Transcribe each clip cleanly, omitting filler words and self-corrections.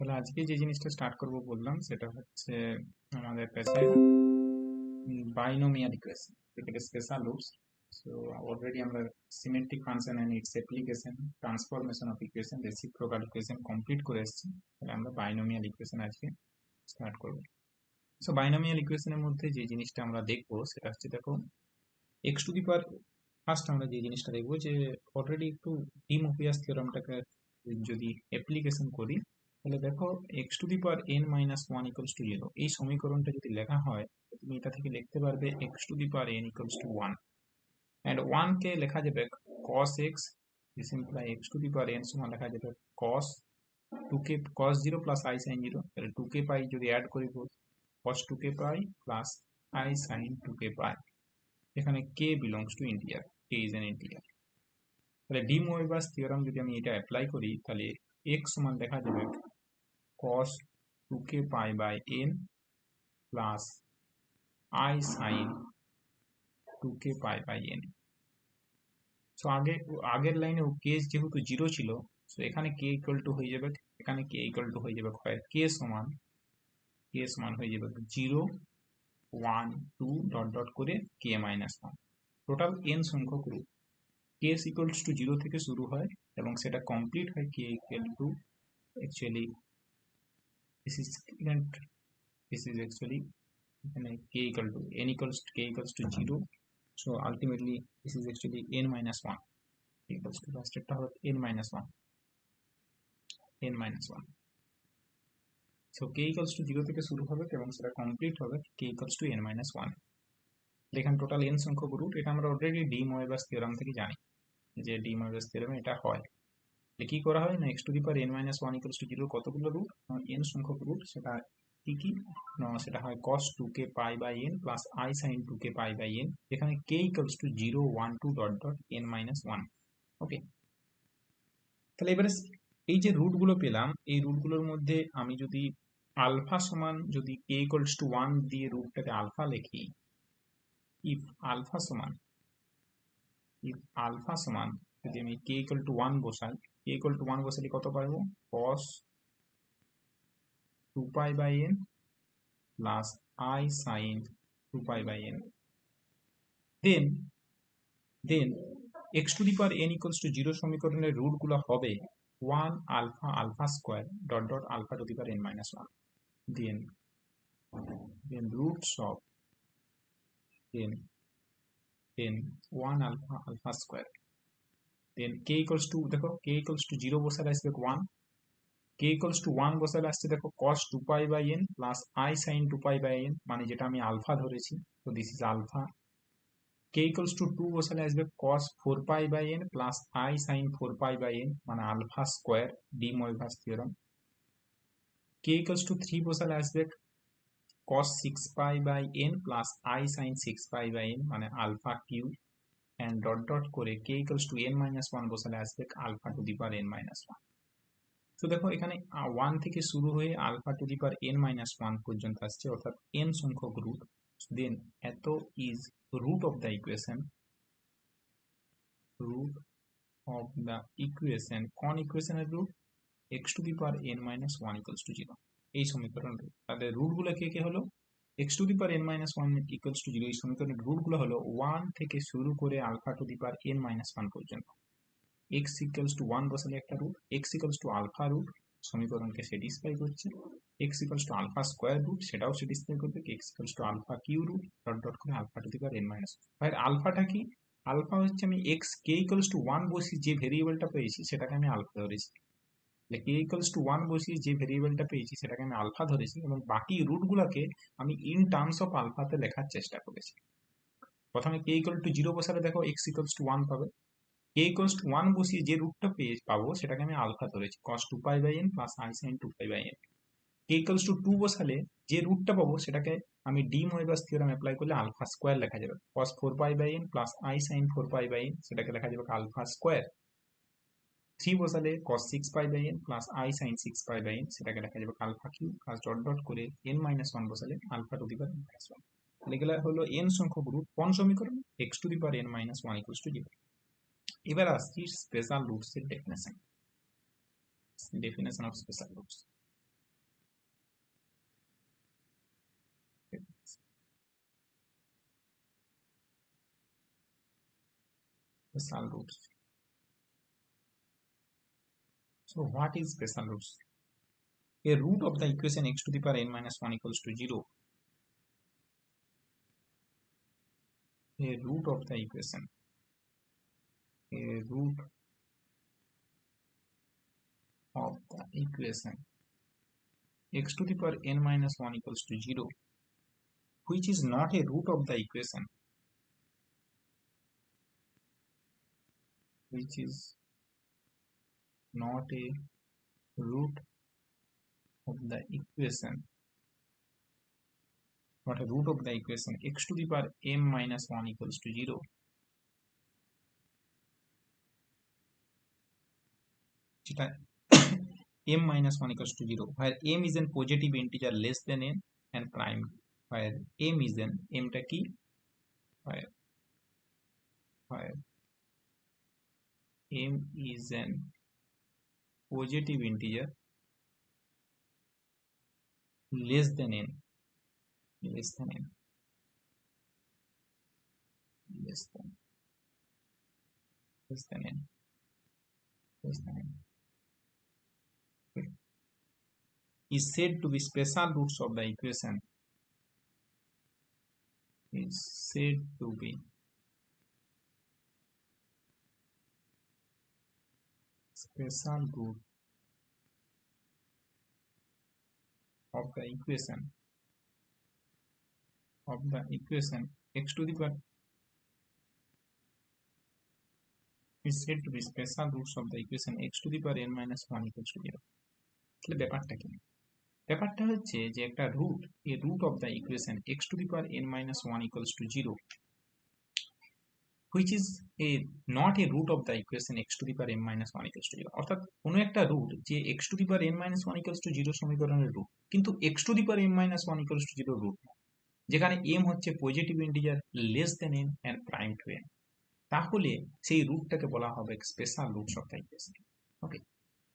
তাহলে আজকে যে জিনিসটা স্টার্ট করব বললাম সেটা হচ্ছে আমাদের কাছে binomial equation থেকে স্পেশাল রুটস। সো অলরেডি আমরা symmetric function and its application, transformation of equation, reciprocal equation complete করে এসেছি। তাহলে আমরা বাইনোমিয়াল ইকুয়েশন আজকে স্টার্ট করব। সো বাইনোমিয়াল ইকুয়েশনের মধ্যে যে জিনিসটা আমরা দেখবো সেটা হচ্ছে, দেখো x to the power, first আমরা যে জিনিসটা দেখবো যে অলরেডি একটু ডিমোপিয়াস থিওরামটাকে যদি অ্যাপ্লিকেশন করি, তাহলে দেখো x to the power n minus one equals to zero, এই সমীকরণটা যদি লেখা হয় তুমি এটা থেকে লিখতে পারবে x to the power n equals to one, and one কে লেখা যাবে cos x, this imply x to the power n সমান লেখা যাবে cos two k, cos zero plus i sine zero, তাহলে টু কে পাই যদি add করি cos two k pi plus i sine two k pi. এখানে k belongs to integer, k is an integer. তাহলে de Moivre's theorem যদি আমি এটা apply করি তাহলে x সমান দেখা যাবে cos 2k pi by n plus i sin 2k pi by n। So আগের লাইনে কেস যেহেতু জিরো ছিল, সো এখানে কে ইকুয়াল টু হয়ে যাবে, এখানে কে ইকুয়াল টু হয়ে যাবে কে সমান হয়ে যাবে zero, one, two dot dot করে k minus one. Total n সংখ্যক root case equals to zero থেকে শুরু হয় এবং সেটা কমপ্লিট হয় k equal to, actually this is this is actually k equal to n equals to 0, so ultimately this is actually n minus 1 equals to last একটা হবে n minus 1, so k equals to 0 থেকে শুরু হবে এবং সেটা complete হবে k equals to n minus 1। এখানে total n সংখ্যক রুট, এটা আমরা অলরেডি ডি মোয়েবাস থিওরাম থেকে জানি যে ডি মোয়েবাস থিওরামে এটা হয়। কি করা হয় না, x to the power n minus one equals to zero কতগুলো রুট, এন সংখ্যক রুট, সেটা কি কি না, সেটা হয় cos 2k pi by n plus i sin 2k pi by n, এখানে k equals to 0 1 2 dot dot n minus 1। Okay, তাহলে এবারে এই যে রুটগুলো পেলাম, এই রুটগুলোর মধ্যে আমি যদি আলফা সমান, যদি k ইকুয়ালস টু 1 দিয়ে রুটটাকে আলফা লিখি, ইফ আলফা সমান যদি আমি k ইকুয়াল টু 1 বসাই, k ইকুয়াল টু 1 বসালে কত পাবো, cos 2 pi by n plus i sin 2 pi by n, then x to the power n equals to 0 সমীকরণের রুটগুলো হবে 1 alpha alpha square dot dot alpha to the power n minus 1, then roots of then 1 alpha alpha square, then k equals to, দেখো k equals to 0 বসালে আসবে 1, k equals to 1 বসালে আসছে দেখো cos 2 pi by n plus i sin 2 pi by n, মানে যেটা আমি alpha ধরেছি, তো this is alpha. k equals to 2 বসালে আসবে cos 4 pi by n plus i sin 4 pi by n, মানে alpha square, de Moivre's theorem. k equals to 3 বসালে আসবে cos 6 pi by n plus i sin 6 pi by n, মানে alpha cube, and dot dot করে k equals to n minus 1 বসালে আসবে alpha to the power n minus 1। তো দেখো এখানে 1 থেকে শুরু হয়ে alpha to the power n minus 1 পর্যন্ত আসছে, অর্থাৎ n সংখ্যক রুট। দেন এত is root of the equation, কোন ইকুয়েশনের root, x to the power n minus 1 equals to 0, এই সমীকরণ রুট। তাহলে রুটগুলো কে কে হলো, x to the power n minus 1 equals to 0, এই সমীকরণের রুটগুলো হলো 1 থেকে শুরু করে alpha to the power n minus 1 পর্যন্ত। x ইকুয়ালস টু 1 বসালে একটা root, x equals to alpha root সমীকরণকে স্যাটিসফাই করছে, x equals to alpha square root সেটাও স্যাটিসফাই করবে, x equals to alpha cube root dot dot করে alpha to the power n minus. ভাই আলফাটা কি, alpha হচ্ছে আমি x k ইকুয়ালস টু 1 বসিয়ে যে ভেরিয়েবলটা পেয়েছি সেটাকে আমি আলফা ধরেছি, k ইকুয়ালস টু 1 বসিয়ে যে ভেরিয়েবলটা পেয়েছি সেটাকে আমি আলফা ধরেছি, এবং বাকি রুটগুলোকে আমি ইন টার্মস অফ আলফাতে লেখার চেষ্টা করেছি। প্রথমে k ইকুয়াল টু 0 বসালে দেখো x ইকুয়ালস টু 1 পাবে, k ইকুয়ালস টু 1 বসিয়ে যে রুটটা পাবো সেটাকে আমি আলফা ধরেছি, cos 2 pi by n plus i sin 2 pi by n। k equals to 2 বসালে যে রুটটা পাবো সেটাকে আমি ডি মোয়েবাস থিওরাম অ্যাপ্লাই করলে আলফা স্কয়ার লেখা যাবে, cos 4 pi by n plus i sin 4 pi by n, সেটাকে লেখা যাবে আলফা স্কয়ার। 3 বসালে cos 6 pi by n plus i sin 6 pi by n, সেটাকে লেখা যাবে alpha cube, plus dot dot করে n মাইনাস 1 বসালে alpha to the power n minus 1। এগুলা হলো n সংখ্যক রুট, কোন সমীকরণ, x to the power n minus 1 equals to 0। এবার আসছি স্পেশাল রুটস এর definition of special roots. special roots. So what is special roots? A root of the equation x to the power n minus 1 equals to 0. A root of the equation. A root of the equation x to the power n minus 1 equals to 0, which is not a root of the equation, which is not a root of the equation, not a root of the equation x to the power m minus 1 equals to 0. m minus 1 equals to 0, where m is a positive integer less than n and prime, where m is an m ta ki, where m is an positive integer less than n, less than n, less than, less than n, less than n, okay, is said to be special roots of the equation, is said to be special root of the equation x to the power is said to be special roots of the equation x to the power n minus 1 equals to 0. তাহলে ব্যাপারটা কি? ব্যাপারটা হচ্ছে যে একটা root, a root of the equation x to the power n minus 1 equals to 0, which is a not a root of the equation x to the power m minus 1 equals to 0. অর্থাৎ কোনো একটা root যে x to the power n minus 1 equals to 0 সমীকরণের root, কিন্তু x to the power m minus 1 equals to 0 root না, যেখানে m হচ্ছে positive integer less than n and prime to n, তাহলে সেই রুটটাকে বলা হবে special roots of the equation. Okay,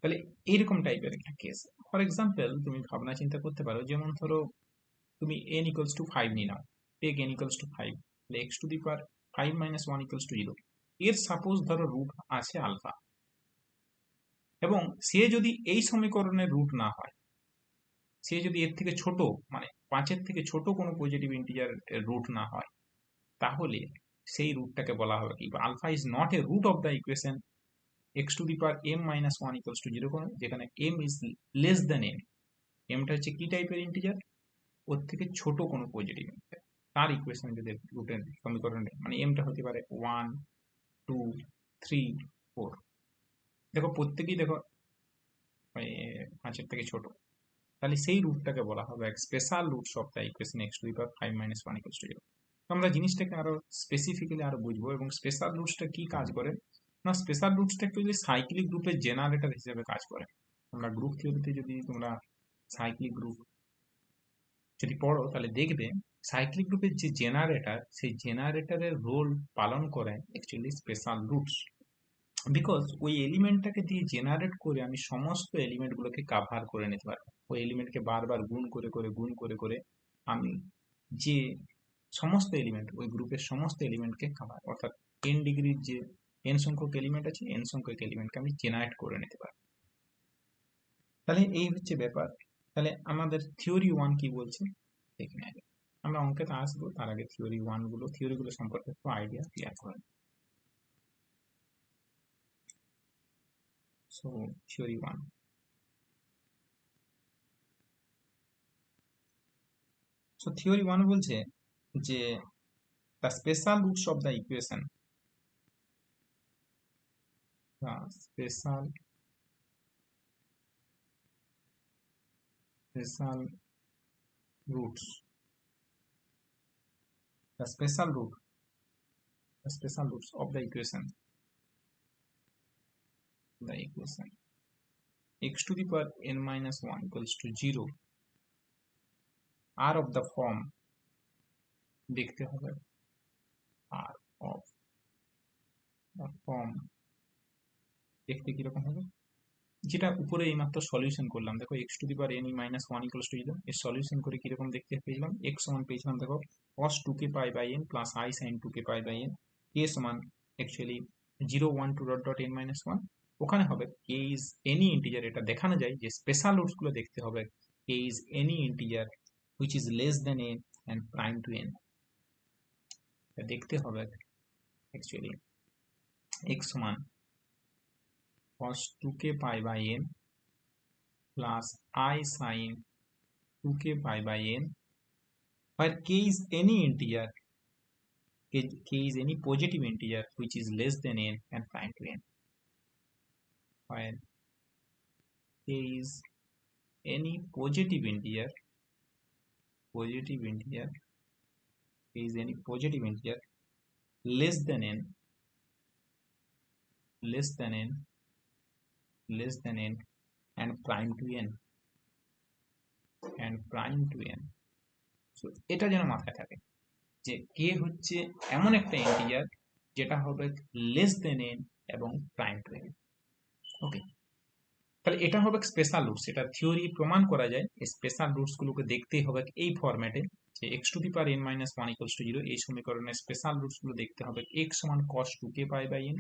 তাহলে এইরকম টাইপের একটা কেস। ফর এক্সাম্পল তুমি ভাবনা চিন্তা করতে পারো, যেমন ধরো তুমি n ইকুয়ালস টু 5 নিয়ে নাও, টেক n ইকুয়ালস টু 5, তাহলে x to the power 5 minus 1 equals to 0, এর সাপোজ ধরো রুট আছে আলফা, এবং সে যদি এই সমীকরণের রুট না হয়, সে যদি এর থেকে ছোট মানে 5 এর থেকে ছোট কোনো পজিটিভ ইন্টিজার রুট না হয়, তাহলে সেই রুটটাকে বলা হবে কি, alpha is not a root of the equation x to the power m minus 1 equals to 0, যেখানে m is less than n, mটা হচ্ছে কি টাইপের ইন্টিজার, ওর থেকে ছোট কোনো পজিটিভ ইন্টিজার, তার ইকুয়েশন যদি রুটের সমীকরণে মানে mটা হতে পারে 1 2 3 4, দেখো প্রত্যেকেই দেখো 5 এর থেকে ছোট, তাহলে সেই রুটটাকে বলা হবে special roots of the equation x to the power 5 minus 1 equals to 0। আমরা জিনিসটাকে আরো স্পেসিফিক্যালি আরো বুঝবো, এবং স্পেশাল রুটসটা কি কাজ করে না, স্পেশাল রুটসটা অ্যাকচুয়ালি সাইক্লিক গ্রুপের জেনারেটর হিসেবে কাজ করে। আমরা গ্রুপ থিওরিতে যদি তোমরা সাইক্লিক গ্রুপ যদি পড়ো, তাহলে দেখবে সাইক্লিক গ্রুপের যে জেনারেটর, সেই জেনারেটরের রোল পালন করে অ্যাকচুয়ালি স্পেশাল রুটস, বিকজ ওই এলিমেন্টটাকে দিয়ে জেনারেট করে আমি সমস্ত এলিমেন্টগুলোকে কাভার করে নিতে পারবো। ওই এলিমেন্টকে বারবার গুণ করে আমি যে সমস্ত এলিমেন্ট, ওই গ্রুপের সমস্ত এলিমেন্টকে কাভার, অর্থাৎ n ডিগ্রির যে n সংখ্যক এলিমেন্ট আছে, n সংখ্যক এলিমেন্টকে আমি জেনারেট করে নিতে পারবো। তাহলে এই হচ্ছে ব্যাপার। তাহলে আমাদের থিওরি 1 কি বলছে দেখে নেওয়া যাক। আমরা অঙ্কেতে আসবো, তার আগে থিওরিগুলো সম্পর্কে একটু আইডিয়া ক্লিয়ার করে। সো থিওরি 1, সো থিওরি 1 বলছে যে the special roots of the equation, the special roots, the special roots of the equation x to the power n minus 1 equals to 0 are of the form, দেখতে হবে are of the form, দেখতে কিরকম হবে, যেটা উপরে এইমাত্র solution করলাম। দেখো x to the power n minus 1 equals to 0, এর সলিউশন করে কিরকম দেখতে পেয়েছিলাম, x সমান পেয়েছিলাম দেখো cos 2k pi by n plus i sin 2k pi by n, a সমান actually 0 1 2 dot dot n minus 1, ওখানে হবে k ইজ এনি ইন্টিজার। এটা দেখানো যায় যে স্পেশাল রুটস গুলো দেখতে হবে k is any integer which is less than n and prime to n। দেখতে হবে অ্যাকচুয়ালি x সমান cos 2k pi by n plus I sin 2k pi by n, where k is any integer, k is any positive integer which is less than n and prime to n, where k is any positive integer k is any positive integer less than n and prime to n so এটা যেন মাথায় থাকে যে k হচ্ছে এমন একটা integer যেটা হবে লেস দেন n এবং প্রাইম টু n। ওকে, তাহলে এটা হবে স্পেশাল রুটস। এটা থিওরি প্রমাণ করা যায় স্পেশাল রুটস গুলোকে দেখতেই হবে এই ফরম্যাটে যে x to the power n minus 1 equals to 0। এই সমীকরণের স্পেশাল রুটস গুলো দেখতে হবে x সমান cos 2k pi by n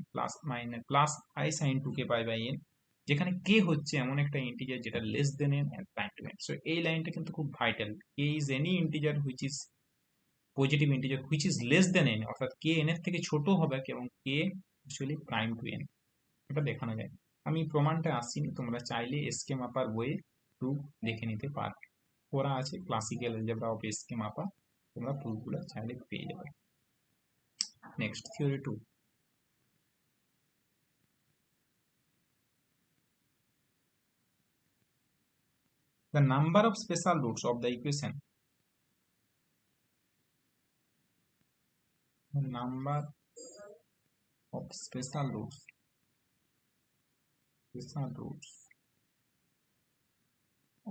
plus I sin 2k pi by n, যেখানে k হচ্ছে এমন একটা ইন্টিজার যেটা less than n and prime to n। So এই লাইনটা কিন্তু খুব vital. k is any integer which is positive integer which is less than n, অর্থাৎ k n এর থেকে ছোট হবে এবং k actually prime to n। এটা দেখানো যায়। আমি প্রমাণটা আসিনি, তোমরা চাইলে এসকে মাপার বইয়ে প্রুফ দেখে নিতে পারবে, করা আছে ক্লাসিক্যাল অ্যালজেব্রা অফ এসকে মাপা, তোমরা প্রুফগুলো চাইলে পেয়ে যাবে। Next theory 2, the number of special roots of the equation, the number of special roots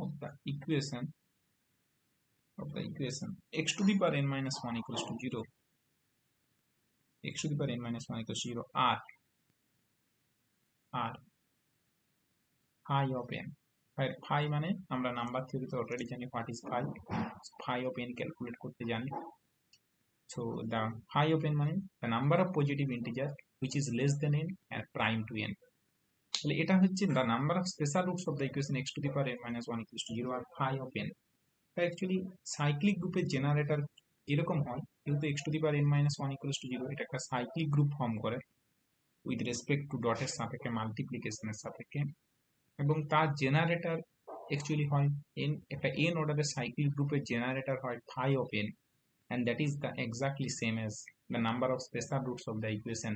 of the equation x to the power n minus 1 equals to 0, x to the power n minus 1 equals to 0 are phi of n, phi মানে আমরা number থিওরিতে already জানি what is phi of n calculate করতে জানি। so the phi of n মানে the number of positive integer which is less than n and prime to n। তাহলে এটা হচ্ছে the number of special roots of the equation x to the power n minus 1 equals to 0 আর phi of n। Actually cyclic গ্রুপের generator এরকম হয়, কিন্তু x to the power n minus 1 equals to 0 এটা একটা সাইক্লিক গ্রুপ ফর্ম করে with respect to ডটের সাপেক্ষে মাল্টিপ্লিকেশনের সাপেক্ষে, এবং তার জেনারেটর অ্যাকচুয়ালি হয় n, একটা n অর্ডারের সাইক্লিক গ্রুপের জেনারেটর হয় phi of n, and that is the exactly same as the number of special roots of the equation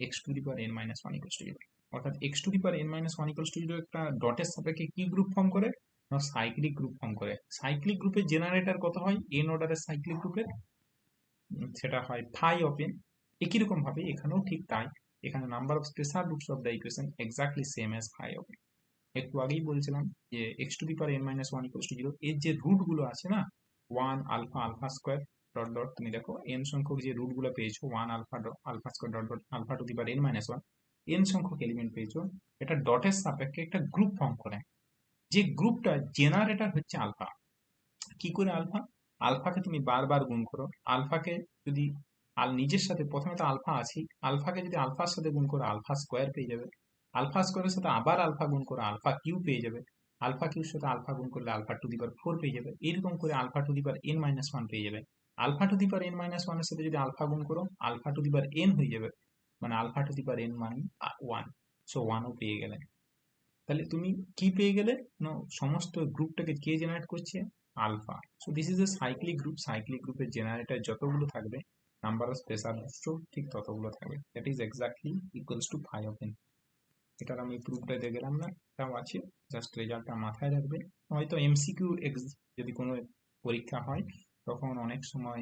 x to the power n minus 1 equals to 0। অর্থাৎ x to the power n minus 1 equals to 0 একটা ডটের সাপেক্ষে কি group form করে না cyclic group form করে। Cyclic গ্রুপের generator কত হয় n অর্ডারের সাইক্লিক গ্রুপের, সেটা হয় phi of n। একই রকম ভাবে এখানেও ঠিক তাই, এখানে number of special roots of the equation exactly same as phi of n। একটু আগেই বলছিলাম যে x to the power n minus 1 equals to 0 এর যে রুট গুলো আছে না 1 alpha alpha square dot dot, তুমি দেখো n সংখ্যক যে রুট গুলো পেয়েছো 1 alpha alpha square dot dot alpha to the power n minus 1, n সংখ্যক এলিমেন্ট পেয়েছো, এটা ডটের সাপেক্ষে একটা গ্রুপ ফর্ম করে, যে গ্রুপটা জেনারেটর হচ্ছে আলফা। কি করে আলফা? আলফাকে তুমি বারবার গুণ করো, আলফাকে যদি নিজের সাথে প্রথমে তো আলফা আছেই, আলফাকে যদি আলফার সাথে গুণ করো আলফা স্কোয়ার পেয়ে যাবে, আলফা স্কোয়ারের সাথে আবার আলফা গুণ করো আলফা কিউ পেয়ে যাবে, আলফা কিউর সাথে আলফা গুণ করলে আলফা টু দি পাওয়ার 4 পেয়ে যাবে, এরকম করে alpha to the power n minus 1 পেয়ে যাবে। Alpha to the power n minus 1 এর সাথে যদি আলফা গুণ করো alpha to the power n হয়ে যাবে, মানে alpha to the power n মানে 1, সো 1ও পেয়ে গেলে। তাহলে তুমি কি পেয়ে গেলে না সমস্ত গ্রুপটাকে কে জেনারেট করছে alpha. So this is a cyclic group, সাইক্লিক গ্রুপের জেনারেটর যতগুলো থাকবে নাম্বার অফ স্পেশাল রুটসও ঠিক ততগুলো থাকবে, that is exactly equals to phi of n। এটার আমি প্রুফটা দিয়ে গেলাম না, এটাও আছে, জাস্ট রেজাল্টটা মাথায় রাখবে। হয়তো এমসিকিউ যদি কোনো পরীক্ষা হয় তখন অনেক সময়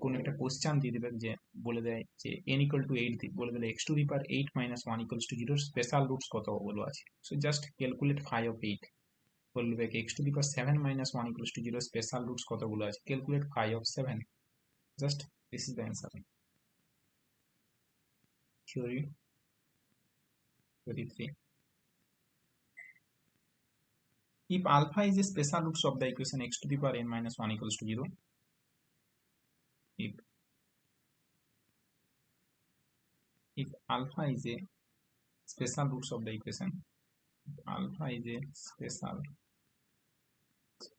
কোনো একটা কোশ্চেন দিয়ে দেবে যে বলে দেয় যে n equal to 8 বলে দিলে x to the power 8 minus 1 equals to 0 special roots কতগুলো আছে, so just calculate phi of 8। বলবে x to the power 7 minus 1 equals to 0 special roots কতগুলো আছে, calculate phi of 7, just this is the answer. Theory 3, if alpha is a special roots of the equation x to the power n minus 1 equals to 0, if alpha is a special roots of the equation, alpha is a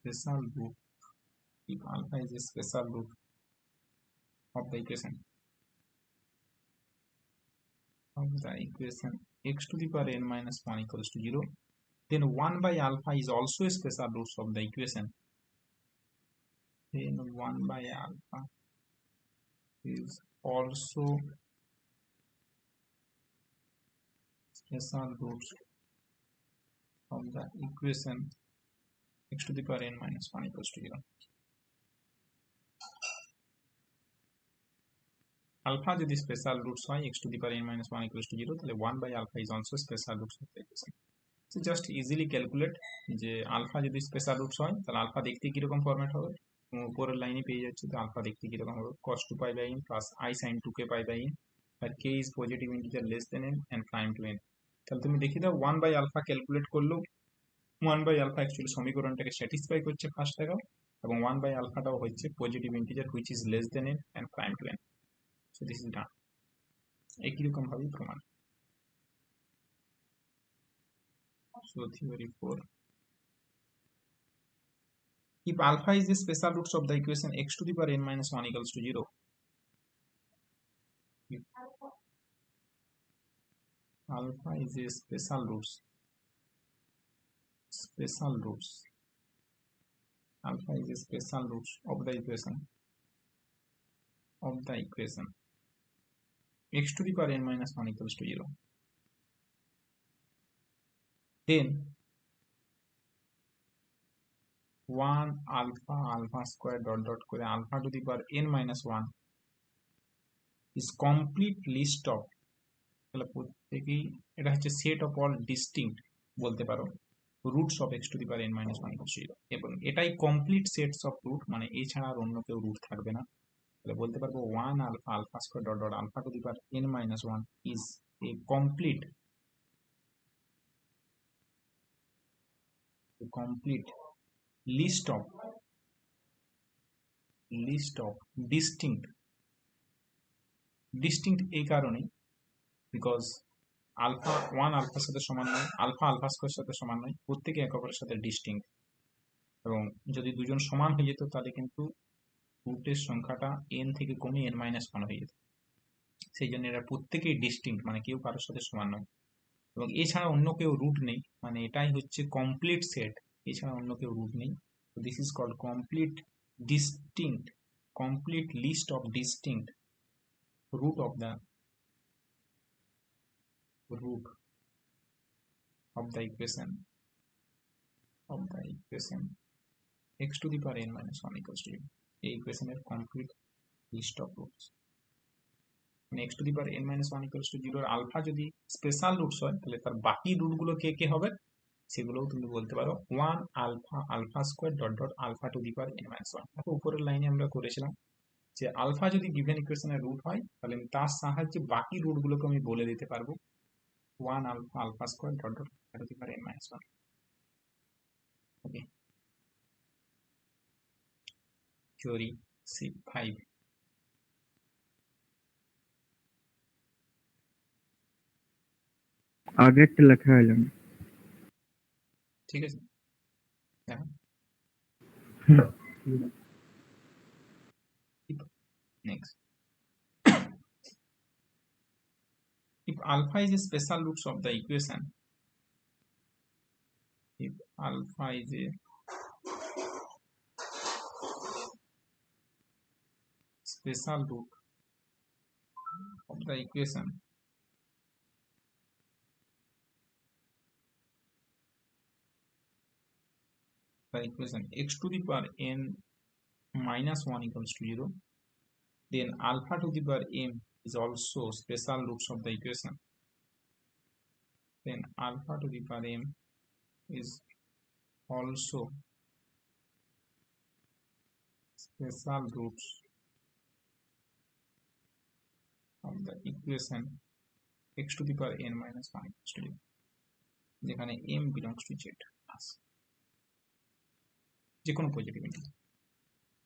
special root, if alpha is a special root of the equation x to the power n minus 1 equals to 0, then 1 by alpha is also a special root of the equation, then 1 by alpha is also special root of the equation x to the power n minus 1 equals to 0. Alpha যদি special roots হয় x to the power n minus 1 equals to 0, তাহলে 1 by alpha is also special roots of the equation. So just easily calculate যে alpha যদি special roots হয় তাহলে alpha দেখতে কি রকম ফরম্যাট হবে, উপরের লাইনে পেয়ে যাচ্ছে, তো আলফা দেখতে কি রকম হবে, cos 2 pi by n plus I sin 2k pi by n, R k is positive integer less than n and prime to n. তাহলে তুমি দেখি দাও 1 by alpha ক্যালকুলেট করলেও 1 by alpha অ্যাকচুয়ালি সমীকরণটাকে স্যাটিসফাই করছে ফার্স্ট দেখাও, এবং 1 by alphaটাও হচ্ছে positive integer which is less than n and prime to n. So this is done. একই রকম ভাবে প্রমাণ। So theory 4. If alpha is the special roots of the equation x to the power n minus 1 equals to 0, if alpha is a special roots, alpha is a special roots of the equation x to the power n minus 1 equals to 0, then 1 alpha square dot করে alpha to the power n minus 1 is complete list of, তাহলে প্রত্যেকই এটা হচ্ছে set of all distinct বলতে পারো roots of x to the power n minus 1 equals to 0, এবং এটাই complete sets of root, মানে এছাড়া আর অন্য কেউ রুট থাকবে না। তাহলে বলতে পারবো 1 alpha square dot alpha to the power n minus 1 is a complete list of distinct এই কারণে বিকজ আলফা 1 আলফার সাথে সমান নয়, আলফা স্কয়ার সাথে সমান নয়, প্রত্যেকে একে অপরের সাথে ডিস্টিংক্ট, এবং যদি দুজন সমান হয়ে যেত তাহলে কিন্তু রুটের সংখ্যাটা n থেকে কমে n minus 1 হয়ে যেত। সেই জন্য এরা প্রত্যেকেই ডিস্টিংক্ট, মানে কেউ কারোর সাথে সমান নয়, এবং এছাড়া অন্য কেউ রুট নেই, মানে এটাই হচ্ছে কমপ্লিট সেট, এছাড়া অন্য কেউ রুট নেই। তো this is called complete list of distinct root of the equation x to the power n minus 1 equals to 0, এই ইকুয়েশনের কমপ্লিট লিস্ট অফ রুটস, মানে x to the power n minus 1 equals to 0 এর alpha যদি special roots হয় তাহলে তার বাকি রুটগুলো কে হবে সেগুলোও তুমি বলতে পারো 1 alpha square dot alpha to the power n minus 1। দেখো উপরের লাইনে আমরা করেছিলাম যে আলফা যদি গিভেন ইকুয়েশনের রুট হয় তাহলে আমি তার সাহায্যে বাকি রুটগুলোকে আমি বলে দিতে পারবো 1 alpha square dot alpha to the power n minus 1। Okay, theory 5। আগেরটা লেখা হলো না, ঠিক আছে দেখো next. If alpha is a special roots of the equation, if alpha is a special root of the equation x to the power n minus 1 equals to 0, then alpha to the power m is also special roots of the equation, then alpha to the power m is also special roots of the equation x to the power n minus 1 equals to 0, যেখানে m belongs to z plus যে কোনো positive integer.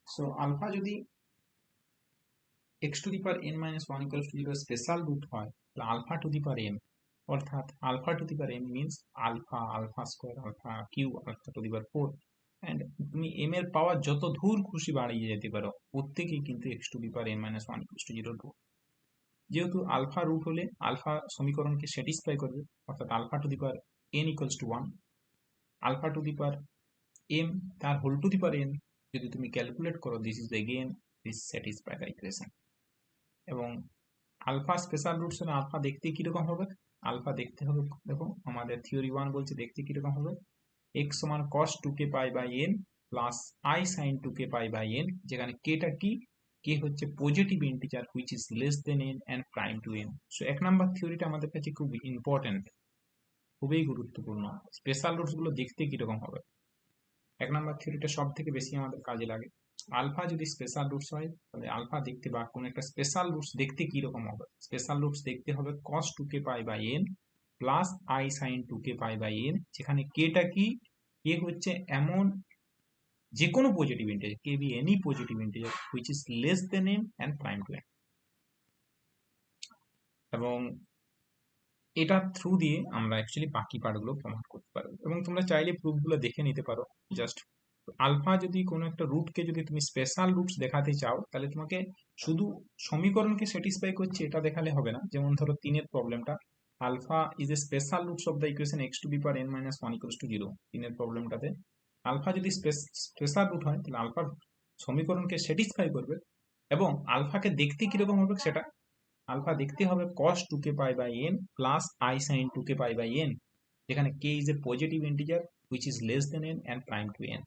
So alpha যদি x to the power n minus 1 equals to 0 special root হয়, তাহলে alpha to the power n, অর্থাৎ alpha to the power n means alpha, alpha square, alpha cube, alpha to the power 4, and তুমি m এর পাওয়ার যত দূর খুশি বাড়িয়ে যেতে পারো, প্রত্যেকেই কিন্তু x to the power n minus 1 equals to 0 root. যেহেতু আলফা রুট হলে আলফা সমীকরণকে স্যাটিসফাই করবে, অর্থাৎ alpha to the power n equals to 1, alpha to the power m তার whole to the power n যদি তুমি ক্যালকুলেট করো, this is again this satisfy the equation. এবং আলফা স্পেশাল রুটস হলে আলফা দেখতে কিরকম হবে? আলফা দেখতে হবে, দেখো আমাদের থিওরি 1 বলছে দেখতে কিরকম হবে, x সমান cos 2k pi by n plus i sin 2k pi by n, যেখানে kটা কি, k হচ্ছে positive integer which is less than n and prime to n। So এক নাম্বার থিওরিটা আমাদের কাছে খুব ইম্পর্টেন্ট, খুবই গুরুত্বপূর্ণ। স্পেশাল রুটস গুলো দেখতে কিরকম হবে, এক নাম্বার থিওরিটা সব থেকে বেশি আমাদের কাজে লাগে। আলফা যদি স্পেশাল রুটস হয়, তাহলে আলফা দেখতে বা কোন একটা স্পেশাল রুটস দেখতে কিরকম হবে? স্পেশাল রুটস দেখতে হবে cos 2k pi by n plus i sin 2k pi by n, যেখানে kটা কি, k হচ্ছে এমন যে কোনো positive integer, k be any positive integer which is less than n and prime to n। এবং এটা থ্রু দিয়ে আমরা অ্যাকচুয়ালি বাকি পার্টগুলো প্রমাণ করতে পারবো, এবং তোমরা চাইলে প্রুফগুলো দেখে নিতে পারো। জাস্ট আলফা যদি কোনো একটা রুটকে যদি তুমি স্পেশাল রুটস দেখাতে চাও, তাহলে তোমাকে শুধু সমীকরণকে স্যাটিসফাই করছে এটা দেখালে হবে না। যেমন ধরো 3 এর প্রবলেমটা, alpha is a special roots of the equation x to the power n minus 1 equals to 0। 3 এর প্রবলেমটাতে আলফা যদি স্পেশাল রুট হয়, তাহলে আলফার সমীকরণকে স্যাটিসফাই করবে, এবং আলফাকে দেখতে কিরকম হবে সেটা, আলফা দেখতে হবে cos 2k pi by n plus i sin 2k pi by n, যেখানে k is a positive integer which is less than n and prime to n।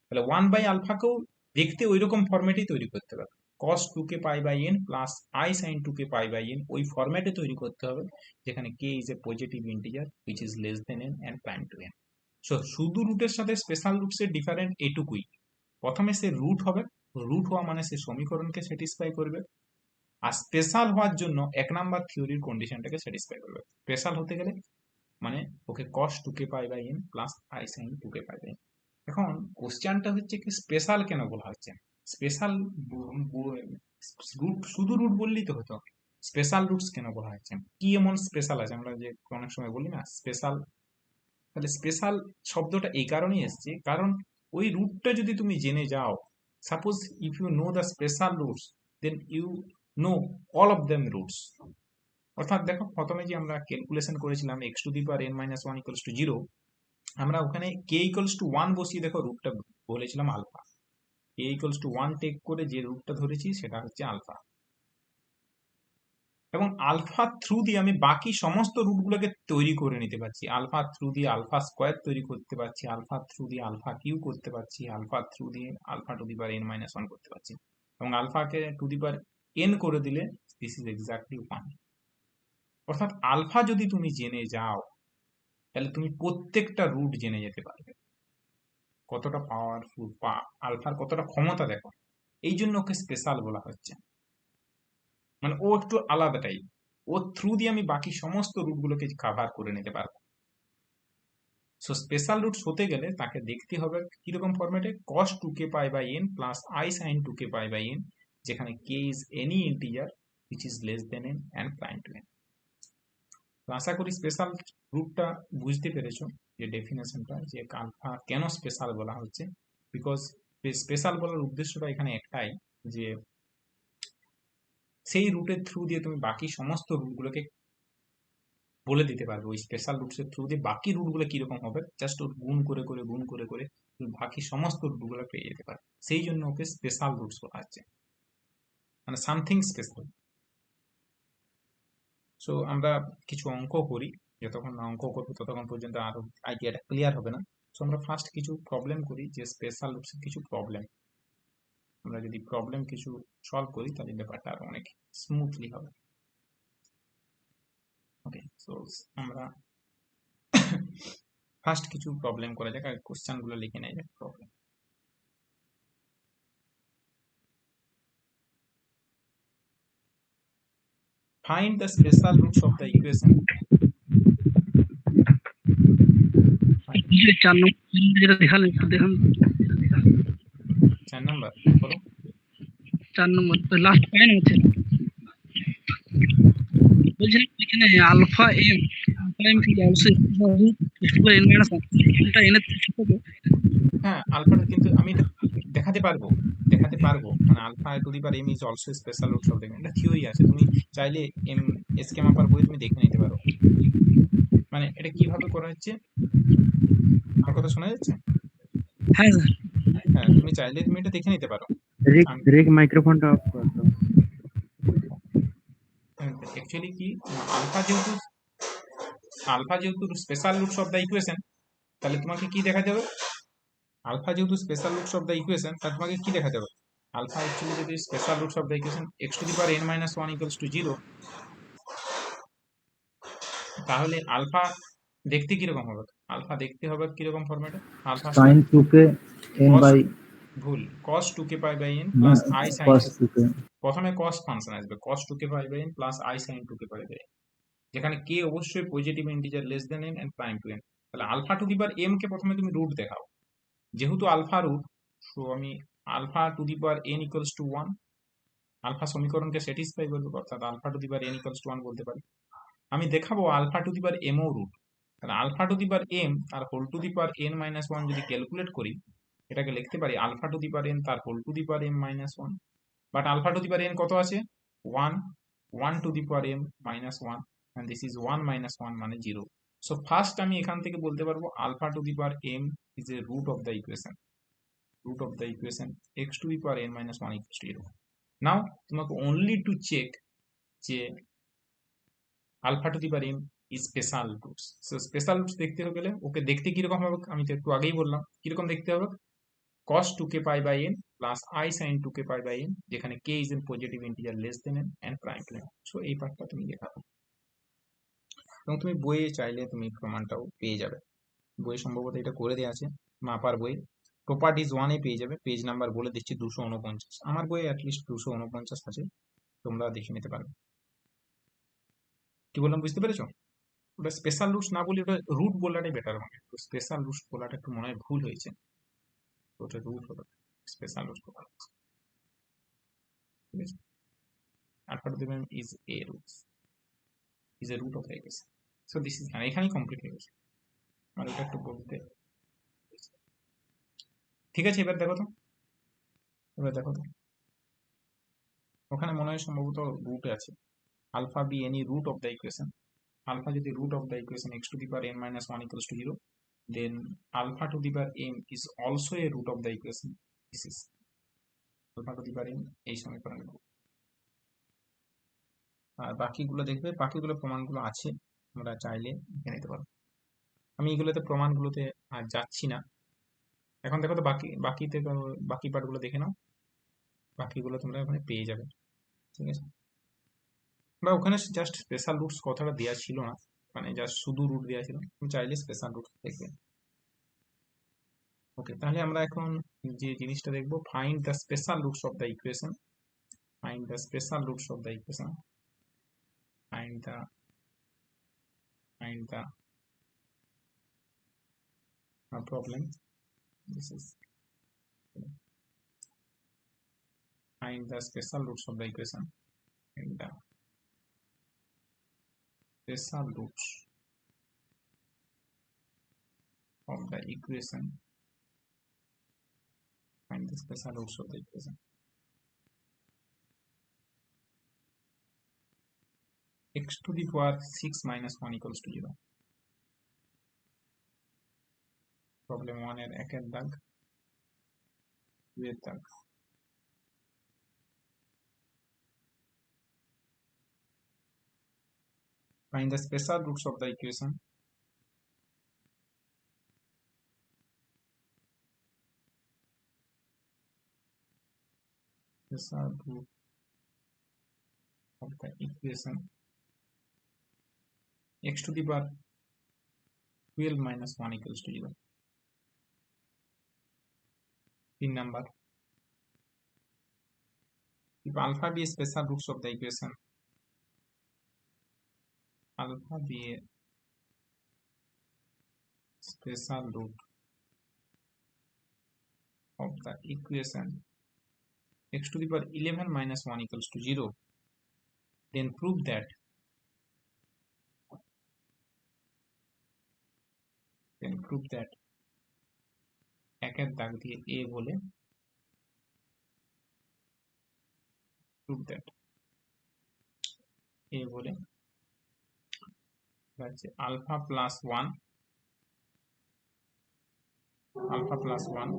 তাহলে 1 বাই আলফাকেও দেখতে ওই রকম ফরম্যাটেই তৈরি করতে হবে, cos 2k pi by n plus i sin 2k pi by n, ওই ফরম্যাটে তৈরি করতে হবে যেখানে k is a positive integer which is less than n and prime to n। So শুধু রুটের সাথে স্পেশাল রুটসের ডিফারেন্ট এটুকুই, প্রথমে সে রুট হবে, রুট হওয়া মানে সে সমীকরণকে স্যাটিসফাই করবে, আর স্পেশাল হওয়ার জন্য এক নাম্বার থিওরির কন্ডিশনটাকে স্যাটিসফাই করবে। স্পেশাল হতে গেলে মানে okay cos 2k pi by n plus i sin 2k pi by n। এখন কোশ্চেনটা হচ্ছে কি স্পেশাল কেন বলা হচ্ছে? স্পেশাল রুট, শুধু রুট বললেই তো হতো, স্পেশাল রুটস কেন বলা হচ্ছে? কি এমন স্পেশাল আছে? আমরা যে অনেক সময় বলি না স্পেশাল, তাহলে স্পেশাল শব্দটা এই কারণেই এসছে, কারণ ওই রুটটা যদি তুমি জেনে যাও, suppose if you know the special roots, then you know all of them roots. অর্থাৎ দেখো প্রথমে যে আমরা ক্যালকুলেশন করেছিলাম x to the power n minus 1 equals to 0, আমরা ওখানে k ইকুয়ালস টু 1 বসিয়ে দেখো রুটটা বলেছিলাম alpha, k equals to 1 take করে যে রুটটা ধরেছি সেটা হচ্ছে আলফা, এবং আলফা থ্রু দিয়ে আমি বাকি সমস্ত রুটগুলোকে তৈরি করে নিতে পারছি। আলফা থ্রু দিয়ে আলফা স্কোয়ার তৈরি করতে পারছি, আলফা থ্রু দিয়ে আলফা কিউ করতে পারছি, আলফা থ্রু দিয়ে alpha to the power n minus 1 করতে পারছি, এবং আলফাকে টু দি পাওয়ার n করে দিলে দিস ইজ এক্স্যাক্টলি 1। অর্থাৎ আলফা যদি তুমি জেনে যাও, তাহলে তুমি প্রত্যেকটা রুট জেনে যেতে পারবে। কতটা পাওয়ারফুল, আলফার কতটা ক্ষমতা দেখো, এই জন্য ওকে স্পেশাল বলা হচ্ছে, মানে ও একটু আলাদা টাইপ, ও থ্রু দিয়ে আমি বাকি সমস্ত রুটগুলোকে কাভার করে নিতে পারবো। সো স্পেশাল রুটস হতে গেলে তাকে দেখতে হবে কিরকম ফরম্যাটে, cos 2k pi by n plus i sin 2k pi by n, যেখানে k is any integer which is less than n and prime to n। আশা করি স্পেশাল রুটটা বুঝতে পেরেছো, যে ডেফিনেশনটা, যে আলফা কেন স্পেশাল বলা হচ্ছে। বিকজ স্পেশাল বলার উদ্দেশ্যটা এখানে একটাই, যে সেই রুটের থ্রু দিয়ে তুমি বাকি সমস্ত রুটগুলোকে বলে দিতে পারবে, ওই স্পেশাল রুটসের থ্রু দিয়ে বাকি রুটগুলো কিরকম হবে, জাস্ট ওর গুণ করে করে গুণ করে করে তুমি বাকি সমস্ত রুটগুলো পেয়ে যেতে পারবে। সেই জন্য ওকে স্পেশাল রুটস বলা হচ্ছে, মানে সামথিং স্পেশাল। সো আমরা কিছু অঙ্ক করি, যতক্ষণ না অঙ্ক করবো ততক্ষণ পর্যন্ত আরো আইডিয়াটা ক্লিয়ার হবে না। সো আমরা ফার্স্ট কিছু প্রবলেম করি, যে স্পেশাল রুটসের কিছু প্রবলেম, আমরা যদি প্রবলেম কিছু সলভ করি তাহলে ব্যাপারটা আরো অনেক স্মুথলি হবে। ওকে, সো আমরা ফার্স্ট কিছু প্রবলেম করা যাক, আর কোশ্চেন গুলো লিখে নেওয়া যাক। Problem, find the special roots of the equation. 4 নম্বর যেটা দেখালেন একটু দেখান। 4 নাম্বার বলো। 4 নম্বর লাস্ট পয়েন্ট হচ্ছে বলছিলাম এখানে আলফা এম কি অলসো n মাইনাস 1 এটা n এর থেকে ছোট তো? হ্যাঁ, আলফাটা কিন্তু আমি এটা দেখাতে পারবো মানে alpha to the power m is also special roots of the এটা থিওরি আছে, তুমি চাইলে এম এসকে মাপার বই তুমি দেখে নিতে পারো। মানে এটা কিভাবে করা হচ্ছে, আমার কথা শোনা যাচ্ছে? হ্যাঁ স্যার। হ্যাঁ, তুমি চাইলে তুমি এটা দেখে নিতে পারো। রিক রিক মাইক্রোফোনটা অফ কর দাও। অ্যাকচুয়ালি কি, আলফা যেহেতু আলফা যেহেতু special roots of the equation, তাহলে তোমাকে কি দেখাতে হবে? আলফা যেহেতু special roots of the equation, তাহলে তোমাকে কি দেখাতে হবে? আলফা অ্যাকচুয়ালি যদি special roots of the equation x to the power n minus 1 equals to 0, তাহলে আলফা দেখতে কিরকম হবে? আলফা দেখতে হবে কিরকম ফরম্যাটে? Alpha sin 2k n cos, by ভুল, cos 2k pi by n plus i sin cos 2k। 2k প্রথমে cos ফাংশন আসবে, cos 2k pi by n plus i sin 2k pi by n, যেখানে k অবশ্যই positive integer less than n and prime to n। তাহলে alpha to the power m কে প্রথমে তুমি root দেখাও, যেহেতু আলফা রুট, সো আমি alpha to the power n equals to 1, alpha সমীকরণকে স্যাটিসফাই করবে, অর্থাৎ alpha to the power n equals to 1 বলতে পারি। আমি দেখাবো alpha to the power m ও রুট, তাহলে alpha to the power m তার whole to the power n minus 1 যদি ক্যালকুলেট করি, এটাকে লিখতে পারি alpha to the power n তার whole to the power m minus 1। But alpha to the power n কত আছে? 1, 1 to the power m minus 1, and this is 1 minus 1 মানে 0। So first আমি এখান থেকে বলতে পারবো alpha to the power m is a root of the equation, x to the power n minus 1 equals to 0। Now তোমাকে only to check যে alpha to the power m is special roots. So special roots দেখতে গেলে ওকে দেখতে কিরকম হবে, আমি তো একটু আগেই বললাম কিরকম দেখতে হবে। cos 2k pi by n plus i sin 2k pi by n, যেখানে k is in positive integer less than n and prime to n। So এই পার্টটা তুমি দেখাবে, এবং তুমি বইয়ে চাইলে তুমি প্রমাণটাও পেয়ে যাবে। বই সম্ভবত এটা করে দেওয়া আছে, মাপার বই প্রপার্টিজ 1-এ পেয়ে যাবে, পেজ নাম্বার বলে দিচ্ছি 249। আমার বইয়ে অ্যাটলিস্ট 249 আছে, তোমরা দেখে নিতে পারবে। কি বললাম বুঝতে পেরেছো? ওটা স্পেশাল রুটস না বলি, ওটা রুট বলাটাই বেটার হবে, তো স্পেশাল রুটস বলাটা একটু মনে হয় ভুল হয়েছে, তো ওটা রুট হলো, স্পেশাল রুটস বলা হচ্ছে। ঠিক আছে, alpha to the power is a roots, is a root of the equation. So this is, এখানেই কমপ্লিট হয়ে গেছে, আর এটা একটু বলতে। ঠিক আছে, এবার দেখো তো ওখানে মনে হয় সম্ভবত রুটে আছে, alpha be any root of the equation. Alpha যদি root of the equation x to the power n minus 1 equals to 0, then alpha to the power m is also a root of the equation. This is alpha to the power m এই সমীকরণের root। আর বাকিগুলো দেখবে, বাকিগুলো প্রমাণগুলো আছে, আমরা চাইলে দেখে নিতে পারো। আমি এগুলোতে প্রমাণগুলোতে আর যাচ্ছি না। এখন দেখো তো বাকি পার্টগুলো দেখে নাও, বাকিগুলো তোমরা ওখানে পেয়ে যাবে। ঠিক আছে, বা ওখানে জাস্ট স্পেশাল রুটস কথাটা দেওয়া ছিল না, মানে জাস্ট শুধু রুট দেওয়া ছিল, তুমি চাইলে স্পেশাল রুট দেখবে। ওকে, তাহলে আমরা এখন যে জিনিসটা দেখবো, find the special roots of the equation, find the special roots of the equation, find the problem, this is find the special roots of the equation, and the special roots of the equation, find the special roots of the equation x to the power 6 minus 1 equals to 0। Problem 1 এর একের দাগ, 2 এর দাগ। Find the special roots of the equation special root of the equation x to the power 12 minus 1 equals to 0। 3 number, if alpha be a special roots of the equation, alpha be a special root of the equation x to the power 11 minus 1 equals to 0, then prove that একের দাগ দিয়ে a বলে prove that a বলে হচ্ছে alpha plus 1 alpha plus 1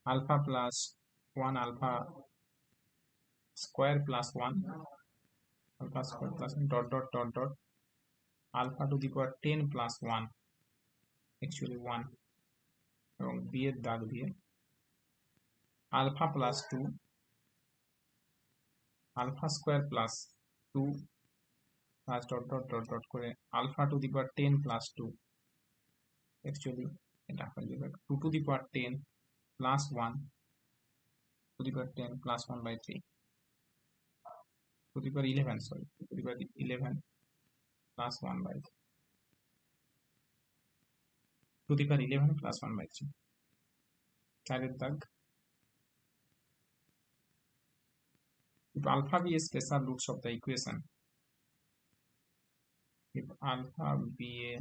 alpha plus 1 alpha square plus 1 alpha square plus 1 dot dot dot dot alpha to the power 10 plus 1 actually 1 এবং b এর দাগ দিয়ে alpha plus 2 alpha square plus 2 plus dot dot dot dot করে alpha to the power 10 plus 2 actually এটা হয়ে যাবে 2 to the power 10 plus 1 to the power 10 plus 1 by 3 to the power 11 sorry to the power 11 plus 1 by 3 to the power 11 plus 1 by 3 চারের দাগ if alpha be a special roots of the equation if alpha be a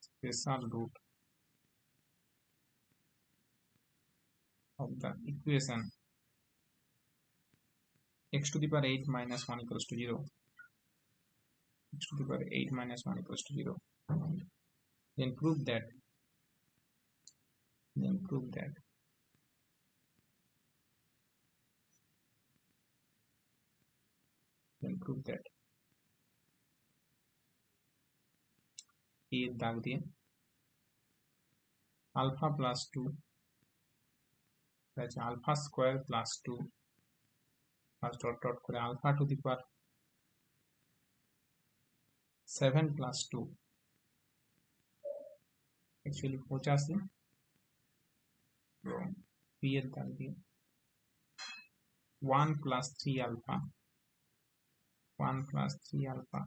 special root of the equation x to the power 8 minus 1 equals to 0 x to the power 8 minus 1 equals to 0, then prove that a দাগ দিয়ে alpha plus 2 that's alpha square plus 2 plus dot dot করে alpha to the power 7 plus 2 actually 85 এবং b এর দাগ দিয়ে 1 plus 3 alpha 1 plus 3 alpha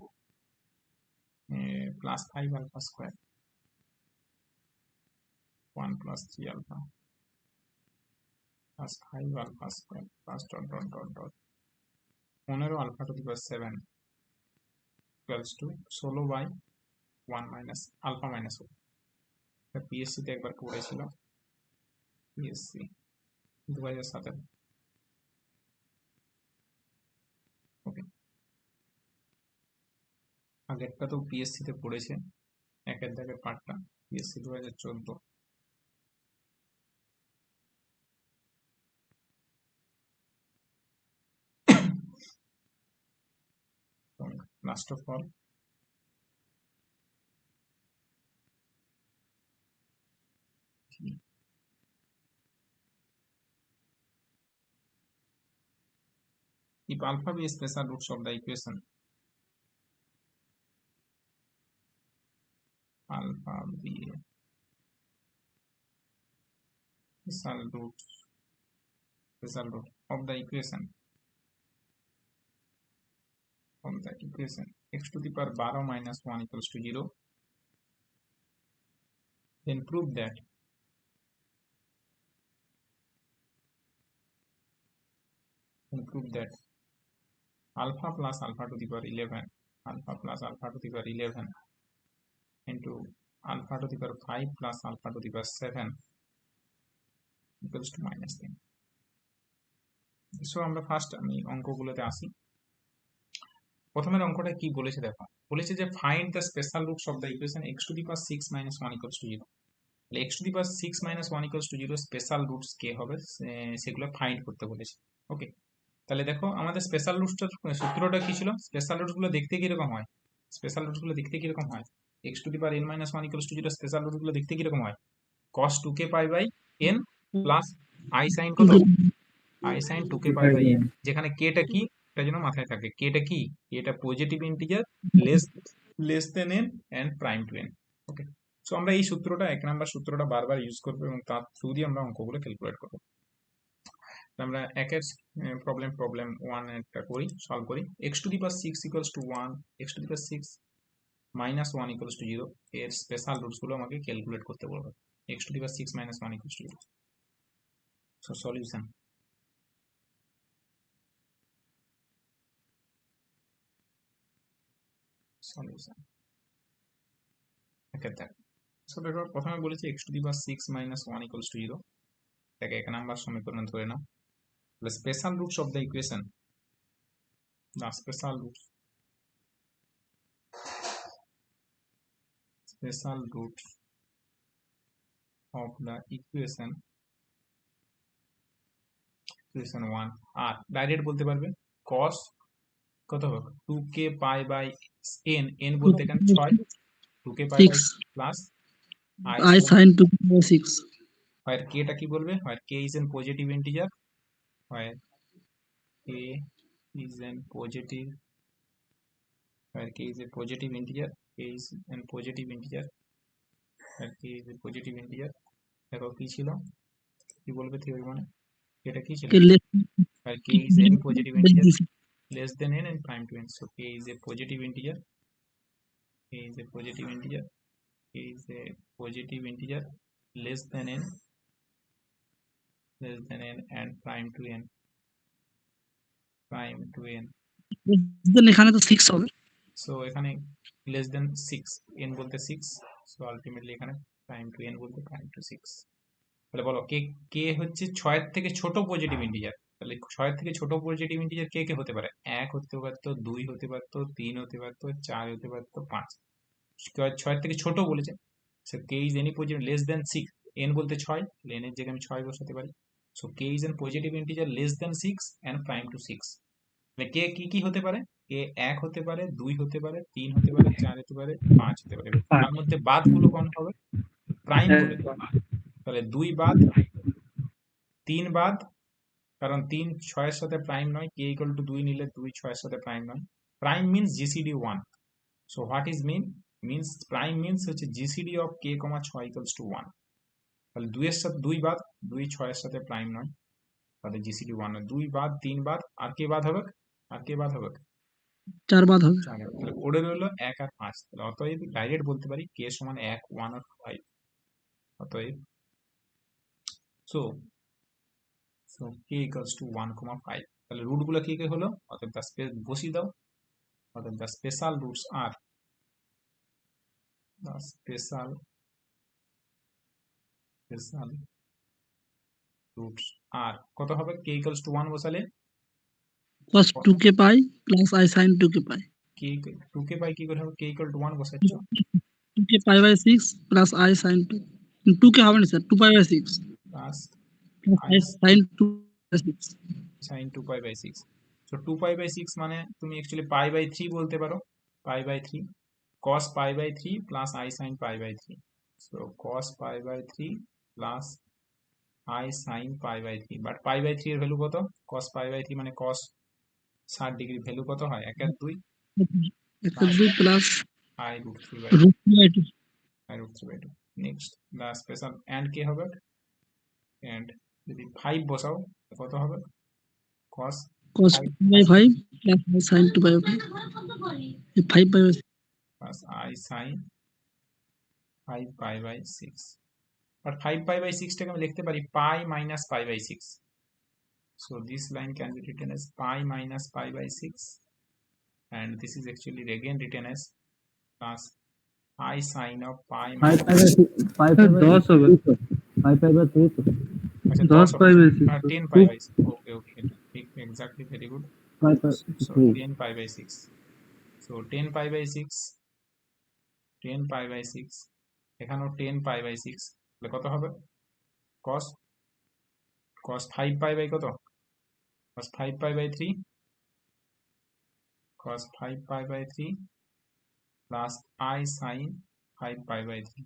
plus 5 alpha square 1 plus 3 alpha plus 5 alpha square plus dot dot dot dot 15 alpha to the power 7 equals to 16 by 1 minus alpha minus 1 এটা PSC তে একবার পড়েছিল PSC 2017 ওকে আগেরটা তো পিএসসি তে পড়েছে একের দাগের পার্টটা PSC 2014 last of all if alpha be special roots of the equation alpha be special root of the equation x to the power 12 minus 1 equals to 0, then prove that alpha plus alpha to the power 11 alpha plus alpha to the power 11 into alpha to the power 5 plus alpha to the power 7 equals to minus 10. So আমরা first আমি অঙ্কগুলোতে আসি প্রথমের অঙ্কটা কি বলেছে দেখো বলেছে যে find the special roots of the equation x to the power 6 minus 1 equals to 0 তাহলে x to the power 6 minus 1 equals to 0 special roots কে হবে সেগুলো ফাইন্ড করতে বলেছে ওকে তাহলে দেখো আমাদের স্পেশাল রুটসটার সূত্রটা কি ছিল স্পেশাল রুটসগুলো দেখতে কি রকম হয় x to the power n minus 1 equals to 0 special রুটগুলো দেখতে কি রকম হয় cos 2k pi by n plus i sin কত i sin 2k pi by n যেখানে k টা কি এটা যেন মাথায় থাকে k টা কি এটা positive integer less than n and prime to n okay so আমরা এই সূত্রটা এক নাম্বার সূত্রটা বারবার ইউজ করব এবং তার থ্রু দিয়ে আমরা অঙ্কগুলো ক্যালকুলেট করব আমরা একের প্রবলেম 1 একটা করি সলভ করি x to the power 6 equals to 1 x to the power 6 minus 1 equals to 0 এর স্পেশাল রুটস গুলো আমাকে ক্যালকুলেট করতে বলবে x to the power 6 minus 1 equals to 0. So solution. Okay, that. So দেখো প্রথমে বলেছি x to the power 6 minus 1 equals to 0. এটাকে এক নাম্বার সমীকরণ ধরে নাও। The special roots of the equation. The special roots of the equation 1 আর direct বলতে পারবে cos কত হবে 2k pi by n বলতে এখানে 6 2k pi by 6 plus I I sin 2 to the power 6. where k টা কি বলবে where k is an positive integer where k is an positive where k is a positive integer k is an positive integer where k is a positive integer দেখো কি ছিল কি বলবে theory মানে এটা কি ছিল Okay, where k is any positive integer less than n and prime to n. So k is a positive integer. K is a positive integer. K is a positive integer less than n and prime to n. Prime to n. then এখানে তো 6 হবে। So এখানে less than 6 n বলতে 6. So ultimately এখানে prime to n বলতে prime to 6. তাহলে বলো কে কে হচ্ছে 6 এর থেকে ছোট পজিটিভ ইন্টিজার। তাহলে 6 এর থেকে ছোট পজিটিভ ইন্টিজার কে কে হতে পারে 1 হতে পারতো 2 হতে পারতো 3 হতে পারতো 4 হতে পারতো 5। 6 এর থেকে ছোট বলেছে so k is any positive less than 6 n বলতে 6 n এর জায়গায় আমি 6 বসাতে পারি so k is an positive integer less than 6 and prime to 6 মানে কে কি কি হতে পারে কে 1 হতে পারে 2 হতে পারে 3 হতে পারে 4 হতে পারে 5 হতে পারে তার মধ্যে বাদগুলো কোন হবে প্রাইম বলে দেবো তাহলে 2 বাদ 3 বাদ কারণ 3 6 এর সাথে প্রাইম নয় কে ইকুয়াল টু 2 নিলে 2 6 এর সাথে প্রাইম নয় prime means GCD 1 so what is means prime means হচ্ছে GCD of k, 6 equals to 1 তাহলে 2 এর সাথে 2 বাদ 2 6 এর সাথে প্রাইম নয় তাহলে জিসিডি 1 নয় 2 বাদ 3 বাদ আর কে বাদ হবে 4 বাদ হবে। 4 তাহলে পড়ে রইলো 1 আর 5 তাহলে অতএব ডাইরেক্ট বলতে পারি k সমান 1 1 আর 5 অতএব so k equals to 1, 5 তাহলে রুট গুলো কি কি হলো অতএব দা স্পেস বসিয়ে দাও অতএব দা স্পেশাল রুটস আর the special roots are কত হবে k equals to 1 বসালে cos 2k pi plus I sin 2k pi। k 2k pi কি করে হবে k equal to 1 বসাচ্ছ 2k pi by 6 plus I sin 2 2k হবে না sir 2 pi by 6 plus plus I I sin 2 by 6 sin 2 pi by 6 so 2 pi by 6 মানে তুমি actually pi by 3 বলতে পারো pi by 3 cos pi by 3 plus I sin pi by 3 so cos pi by 3 plus I sin pi by 3 but pi by 3 এর value কত cos pi by 3 মানে cos 60 degree value কত হয় 1 আর 2 2 plus I root 3 by 2 root 3 by 2 I root 3 by 2 next the special and কে হবে and যদি 5 বসাও কত হবে cos cos 5 2 by 5 plus I sin 2 by 5 5 by 6 plus I sin 5 pi by 6 but 5 pi by 6 টাকে আমি লিখতে পারি pi minus pi by 6 so this line can be written as pi minus pi by 6 and this is actually again written as plus I sin of pi minus 10 হবে 10 pi by 6 okay exactly very good so 10 pi by 6 so 10 pi by 6 10 pi by 6 এখানেও 10 pi by 6 তাহলে কত হবে cos 5 pi by কত cos 5 pi by 3 cos 5 pi by 3 plus I sin 5 pi by 3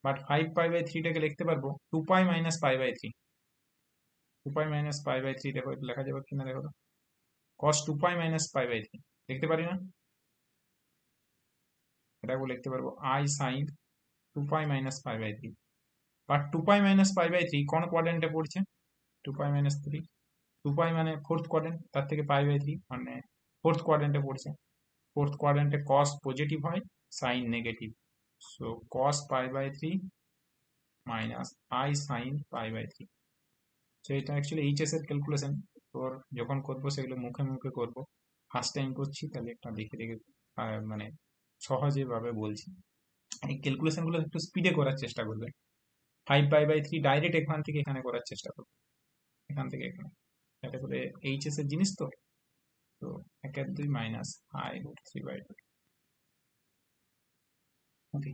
but 5 pi by 3 টাকে লিখতে পারবো 2 pi minus pi by 3 2 pi minus pi by 3 দেখো লেখা যাবে কিনা দেখো তো cos 2 pi minus pi by 3 লিখতে পারি না এটাকে লিখতে পারবো I sin 2 pi minus pi by 3 but 2 pi minus pi by 3 কোন কোয়াড্রেন্টে পড়ছে 2 pi minus 3 2 pi মানে ফোর্থ কোয়াড্রেন্ট তার থেকে pi by 3 মানে ফোর্থ কোয়াড্রেন্টে পড়ছে ফোর্থ কোয়াড্রেন্টে cos পজিটিভ হয় sin negative so cos pi by 3 minus i sine pi by 3। তো এটা অ্যাকচুয়ালি এইচএস এর ক্যালকুলেশন, তোর যখন করবো সেগুলো মুখে মুখে করবো, ফার্স্ট টাইম করছি তাহলে একটা দেখে দেখে মানে সহজে ভাবে বলছি। এই ক্যালকুলেশন গুলো একটু স্পিডে করার চেষ্টা করবে। 5 পাই বাই 3 ডাইরেক্ট এখান থেকে এখানে করার চেষ্টা করবে, এখান থেকে এখানে, এটা করে এইচএস এর জিনিস তো। তো 1/2 মাইনাস আই রুট 3/2। ওকে,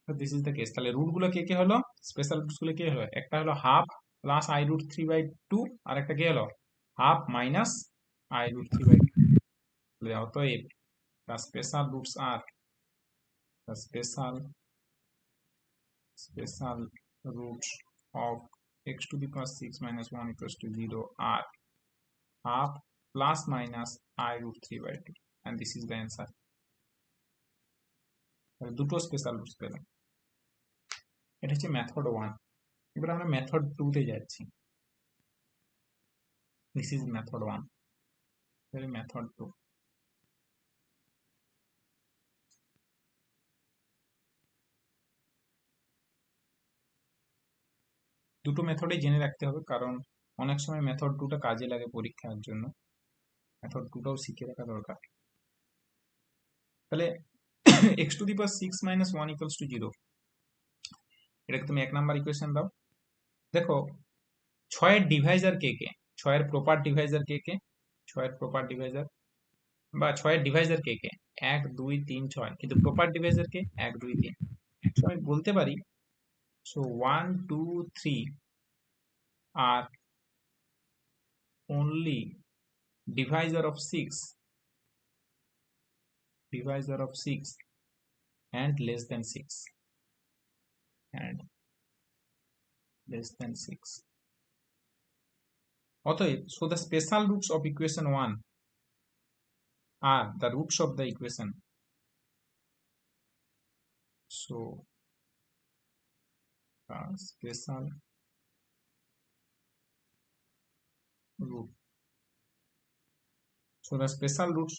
তো দিস ইজ দ্য কেস। তাহলে রুট গুলো কে কে হলো, স্পেশাল রুটস গুলো কে হলো, একটা হলো হাফ প্লাস আই রুট 3/2, আর একটা কে হলো হাফ মাইনাস আই রুট 3/2। অতএব the special roots are the special roots of x to the power 6 minus 1 equals to 0 are half plus minus I root 3/2, and this is the answer. দুটো special roots পেলাম, এটা হচ্ছে method 1। এবার আমরা method 2 তে যাচ্ছি। This is method 1, method 2। দুটো মেথডই জেনে রাখতে হবে, কারণ অনেক সময় মেথড 2টা কাজে লাগে পরীক্ষার জন্য, মেথড 2টাও শিখে রাখা দরকার। তাহলে x to the power 6 minus 1 equals to 0, এটাকে তুমি 1 নাম্বার ইকুয়েশন দাও। দেখো 6 এর ডিভাইজার কে কে, 6 এর প্রপার ডিভাইজার কে কে, 6 এর প্রপার ডিভাইজার বা 6 এর ডিভাইজার কে কে, 1 2 3 6, কিন্তু প্রপার ডিভাইজার কে 1 2 3। সো আমি বলতে পারি, সো 1 2 3 আর only divisor of 6 and less than 6 and less than 6. অতএব, so the special roots of equation 1 are the roots of the equation. So special root, so the special roots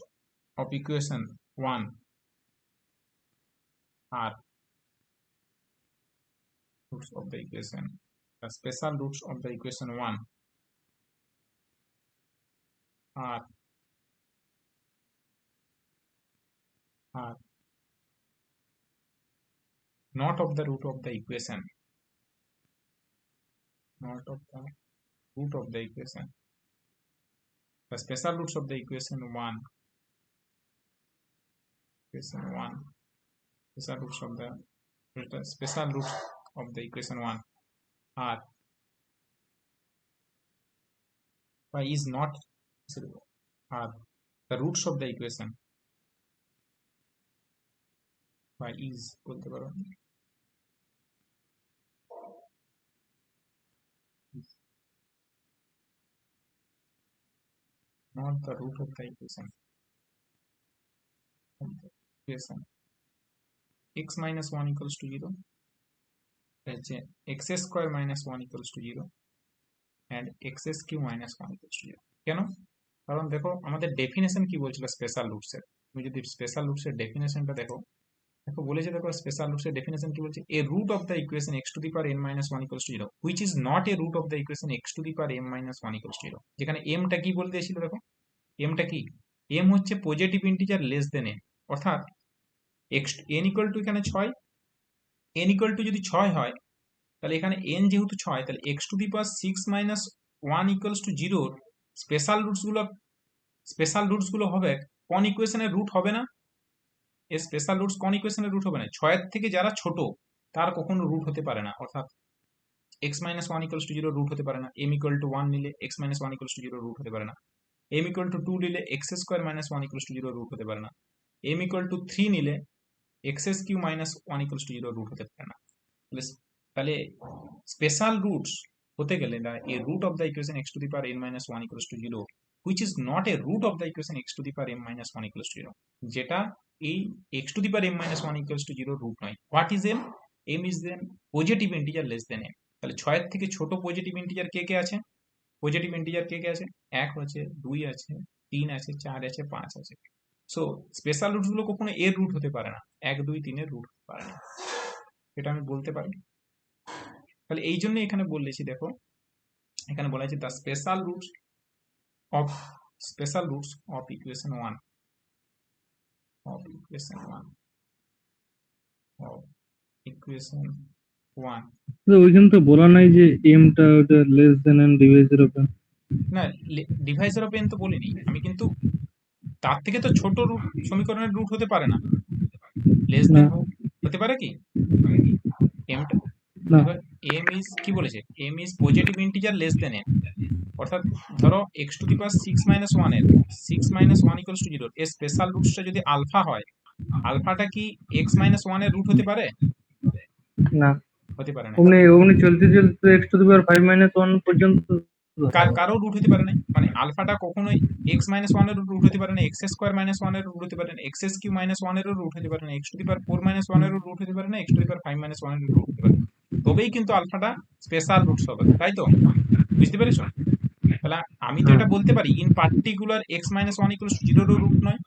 of equation 1 are roots of the equation, the special roots of the equation 1 are not of the root of the equation, not of the root of the equation. The special roots of the equation 1, special roots of the special roots of the equation 1 are is not, are the roots of the equation by is বলতে পারো, not the root of the equation. X minus 1 equals to 0, x square minus 1 equals to 0 and x cube minus 1 equals to 0. কেন? কারণ দেখো আমাদের definition কি বলছিল special roots এর, তুমি যদি স্পেশাল রুটস এর ডেফিনেশনটা দেখো, বলেছে দেখো স্পেশাল রুটস এর ডেফিনেশন কি বলছে, a root of the equation x to the power n minus 1 equals to 0 which is not a root of the equation x to the power m minus 1 equals to 0। যেখানে m টা কি বলতে এসেছিল, দেখো m টা কি, m হচ্ছে positive integer less than n, অর্থাৎ x n ইকুয়াল টু এখানে 6, n ইকুয়াল টু যদি 6 হয় তাহলে এখানে n যেহেতু 6, তাহলে x to the power 6 minus 1 equals to 0 special roots গুলো হবে কোন ইকুয়েশনের রুট হবে না, এই স্পেশাল রুটস কোন ইকুয়েশনের রুট হবে না, 6 এর থেকে যারা ছোট তার কখনো রুট হতে পারে না, অর্থাৎ x minus 1 equals to 0 root হতে পারে না, m equal to 1 নিলে x minus 1 equals to 0 root হতে পারে না, m equal to 2 নিলে x square minus 1 equals to 0 root হতে পারে না, m equal to 3 নিলে x cube minus 1 equals to 0 root হতে পারে না। তাহলে স্পেশাল রুটস হতে গেলে a root of the equation x to the power n minus 1 equals to 0 which is not a root of the equation x to the power m minus 1 equals to 0, যেটা এই x to the power m minus 1 equals to 0 root নয়। What is m? m is the positive integer less then m। তাহলে 6 এর থেকে ছোট positive integer কে কে আছে, positive integer কে কে আছে, 1 আছে, 2 আছে, 3 আছে, 4 আছে, 5 আছে। সো স্পেশাল রুটস গুলো কখনো এর রুট হতে পারে না, 1 2 3 এর রুট হতে পারে না, এটা আমি বলতে পারি। তাহলে এই জন্য এখানে বলেছি, দেখো এখানে বলা আছে the of special roots of equation 1 of equation 1 of equation 1। তো ওইখানে তো বলা নাই যে এমটা ওটা less than and divisor of n. না, ডিভাইজার অফ এন তো বলিনি আমি, কিন্তু তার থেকে তো ছোট রুট সমীকরণের রুট হতে পারে না, লেস না দেন হতে পারে কি এমটা। না এবার এম ইজ কি বলেছে, m is positive integer less than n, অর্থাৎ ধরো এক্স টু দি পাওয়ার 6 - 1 এর 6 - 1 = 0 এর স্পেশাল রুটসটা যদি আলফা হয়, আলফাটা কি x - 1 এর রুট হতে পারে? না হতে পারে না। অমনি অমনি চলতে চলতে এক্স টু দি পাওয়ার 5 - 1 পর্যন্ত। কারো রুট হতে পারে না, মানে আলফাটা কখনোই x - 1 এর রুট হতে পারে না, x² - 1 এর রুট হতে পারে না, x³ - 1 এর রুট হতে পারে না, x⁴ - 1 এর রুট হতে পারে না, x⁵ - 1 এর রুট হতে পারে না। তবেই কিন্তু আলফাটা স্পেশাল রুটস হবে, তাই তো? বুঝতে পেরেছো? তাহলে আমি তো হ্যাঁ এটা বলতে পারি ইন পার্টিকুলার x - 1 = 0 রুট নয়,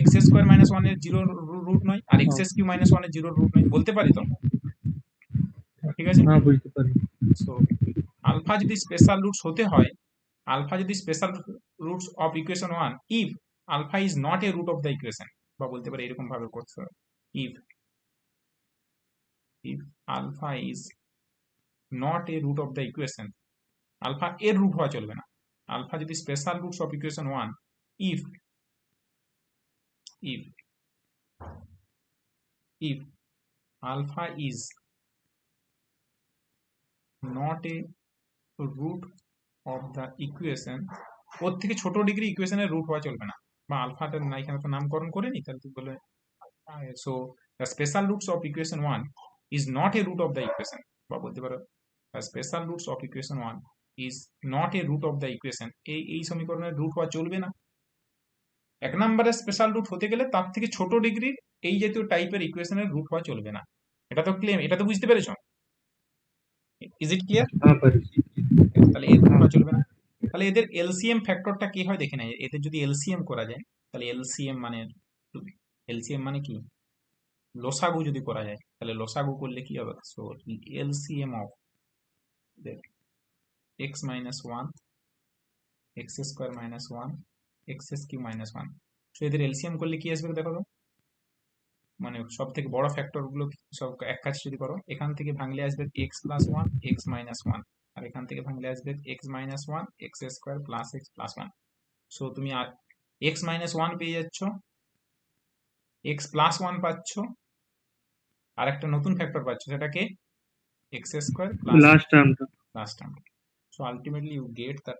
x² - 1 এর 0 রুট নয়, আর x³ - 1 এর 0 রুট নয়, বলতে পারি তো? ঠিক আছে। হ্যাঁ বুঝতে পারি। সো আলফা যদি স্পেশাল রুটস হতে হয়, আলফা যদি special roots of equation 1 if alpha is not a root of the equation, বা বলতে পারি এরকম ভাবে করতে হবে, if if alpha is not a root of the equation, alpha এর রুট হওয়া চলবে না। আলফা যদি special roots of equation 1 if if if alpha is not a root of the equation, ওর থেকে ছোট ডিগ্রি ইকুয়েশনের রুট হওয়া চলবে না, বা আলফাটা না এখানে তো নামকরণ করেনি, তাহলে তুই বলে so the special roots of equation 1 is not a root of the equation, বা বলতে পারো the special roots of equation 1 is not a root of the equation. এই সমীকরণের রুট হওয়া চলবে না। এক নম্বরের স্পেশাল রুট হতে গেলে তার থেকে ছোট ডিগ্রির এই জাতীয় টাইপের ইকুয়েশনের রুট হওয়া চলবে না। এটা তো ক্লেম, এটা তো বুঝতে পেরেছো? Is it clear? হ্যাঁ পারি। তাহলে এর রুট হওয়া চলবে না। তাহলে এদের এলসিএম ফ্যাক্টরটা কি হয় দেখে নেয়, এদের যদি এলসিএম করা যায়, তাহলে এলসিএম মানে কি, লসাগু যদি করা যায়, তাহলে লসাগু করলে কি হবে? So LCM of x - 1 x² - 1 x³ - 1, so এদের এলসিএম করলে কি আসবে দেখো তো, মানে সব থেকে বড় ফ্যাক্টর গুলো সব এক কাছে যদি করো, এখান থেকে ভাঙলে আসবে x+1 x - 1, আর এখান থেকে ভাঙলে আসবে x - 1 x² + x + 1। সো তুমি আর x - 1 পেয়ে যাচ্ছ, x+1 পাচ্ছ, আর একটা নতুন ফ্যাক্টর পাচ্ছ, সেটাকে x² + লাস্ট টার্মটা last term. So ultimately you get the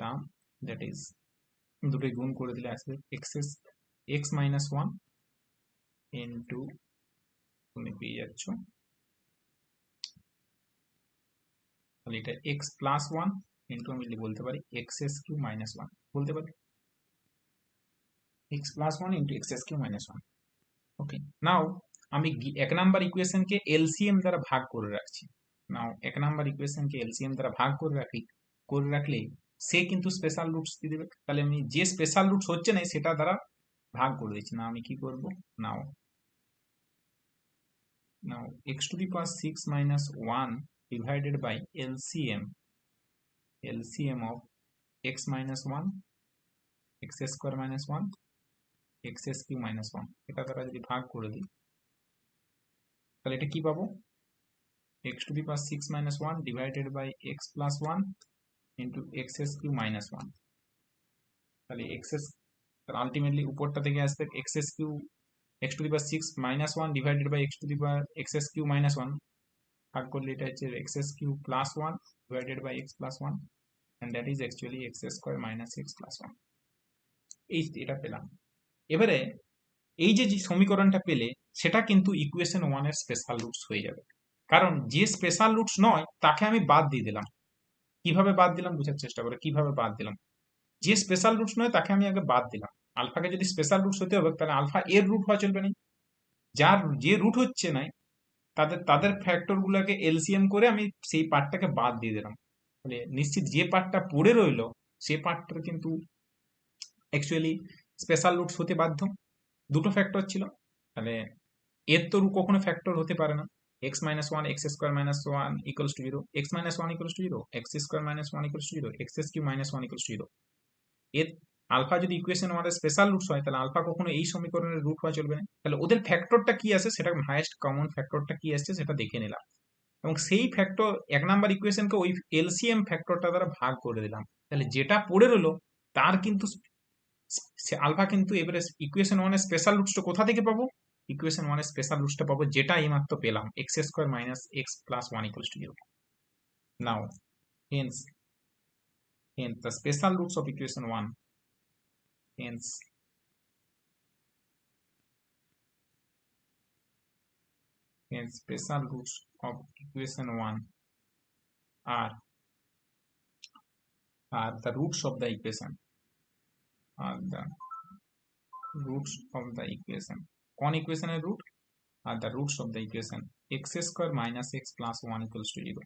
term that is, দুটোই গুণ করে দিলে আসবে x - 1 into, তুমি পেয়ে যাচ্ছ তাহলে এটা x+1 into, আমি বলতে পারি x³ - 1 বলতে পারি, x+1 into x³ - 1। ওকে, নাও আমি এক নাম্বার ইকুয়েশনকে এলসিএম দ্বারা ভাগ করে রাখছি। নাও এক নাম্বার ইকুয়েশনকে এলসিএম দ্বারা ভাগ করে রাখলে সে কিন্তু স্পেশাল রুটস দিয়ে দেবে। তাহলে আমি যে স্পেশাল রুটস হচ্ছে না সেটা দ্বারা ভাগ করে দিচ্ছি। না আমি কি করব, নাও x⁴ - 1 divided by LCM of x - 1 x² - 1 x³ - 1, এটা দ্বারা যদি ভাগ করে দিই, তাহলে এটা কি পাবো, x⁴ - 1 divided by x+1 into x³ - 1, তাহলে আলটিমেটলি উপরটা থেকে আসবে x³ x⁴ - 1 divided by x³ - 1, ভাগ করলে এটা হচ্ছে x³ + 1 divided by x+1, and that is actually x² - x + 1। এটা পেলাম। এবারে এই যে সমীকরণটা পেলে সেটা কিন্তু ইকুয়েশন 1 এর স্পেশাল রুটস হয়ে যাবে, কারণ যে স্পেশাল রুটস নয় তাকে আমি বাদ দিয়ে দিলাম। কিভাবে বাদ দিলাম বোঝার চেষ্টা করে, কিভাবে বাদ দিলাম, যে স্পেশাল রুটস নয় তাকে আমি আগে বাদ দিলাম। আলফাকে যদি স্পেশাল রুটস হতে হবে, তাহলে আলফা এর রুট হওয়া চলবে না, যার যে রুট হচ্ছে না তাদের ফ্যাক্টর গুলোকে এলসিএম করে আমি সেই পার্টটাকে বাদ দিয়ে দিলাম। তাহলে নিশ্চিত যে পার্টটা পড়ে রইলো সে পার্টটা কিন্তু অ্যাকচুয়ালি স্পেশাল রুটস হতে বাধ্য। দুটো ফ্যাক্টর ছিল, তাহলে এর তো কখনো ফ্যাক্টর হতে পারে না, x minus 1 x square minus 1 equals to 0, x minus 1 equals to 0, x square minus 1 equals to 0, x cube minus 1 equals to 0। এর আলফা যদি ইকুয়েশন আমাদের স্পেশাল রুটস হয় তাহলে আলফা কখনো এই সমীকরণের রুট হওয়া চলবে না। তাহলে ওদের ফ্যাক্টরটা কি আছে, সেটা হাইয়েস্ট কমন ফ্যাক্টরটা কি আসছে সেটা দেখে নিলাম, এবং সেই ফ্যাক্টর 1 নাম্বার ইকুয়েশনকে ওই এলসিএম ফ্যাক্টরটা দ্বারা ভাগ করে দিলাম। তাহলে যেটা পড়ে রইলো তার কিন্তু আলফা কিন্তু এবারে ইকুয়েশন 1 এর স্পেশাল রুটসটা কোথা থেকে পাবো, ইকুয়েশন 1 এর স্পেশাল রুটসটা পাবো যেটা এইমাত্র পেলাম, x square minus x plus 1 equals to 0। Now hence the special roots of equation 1, hence special roots of equation 1 are the roots of the equation, are the roots of the equation, কোন ইকুয়েশনের root, আর the roots of the equation x square minus x plus 1 equals to 0।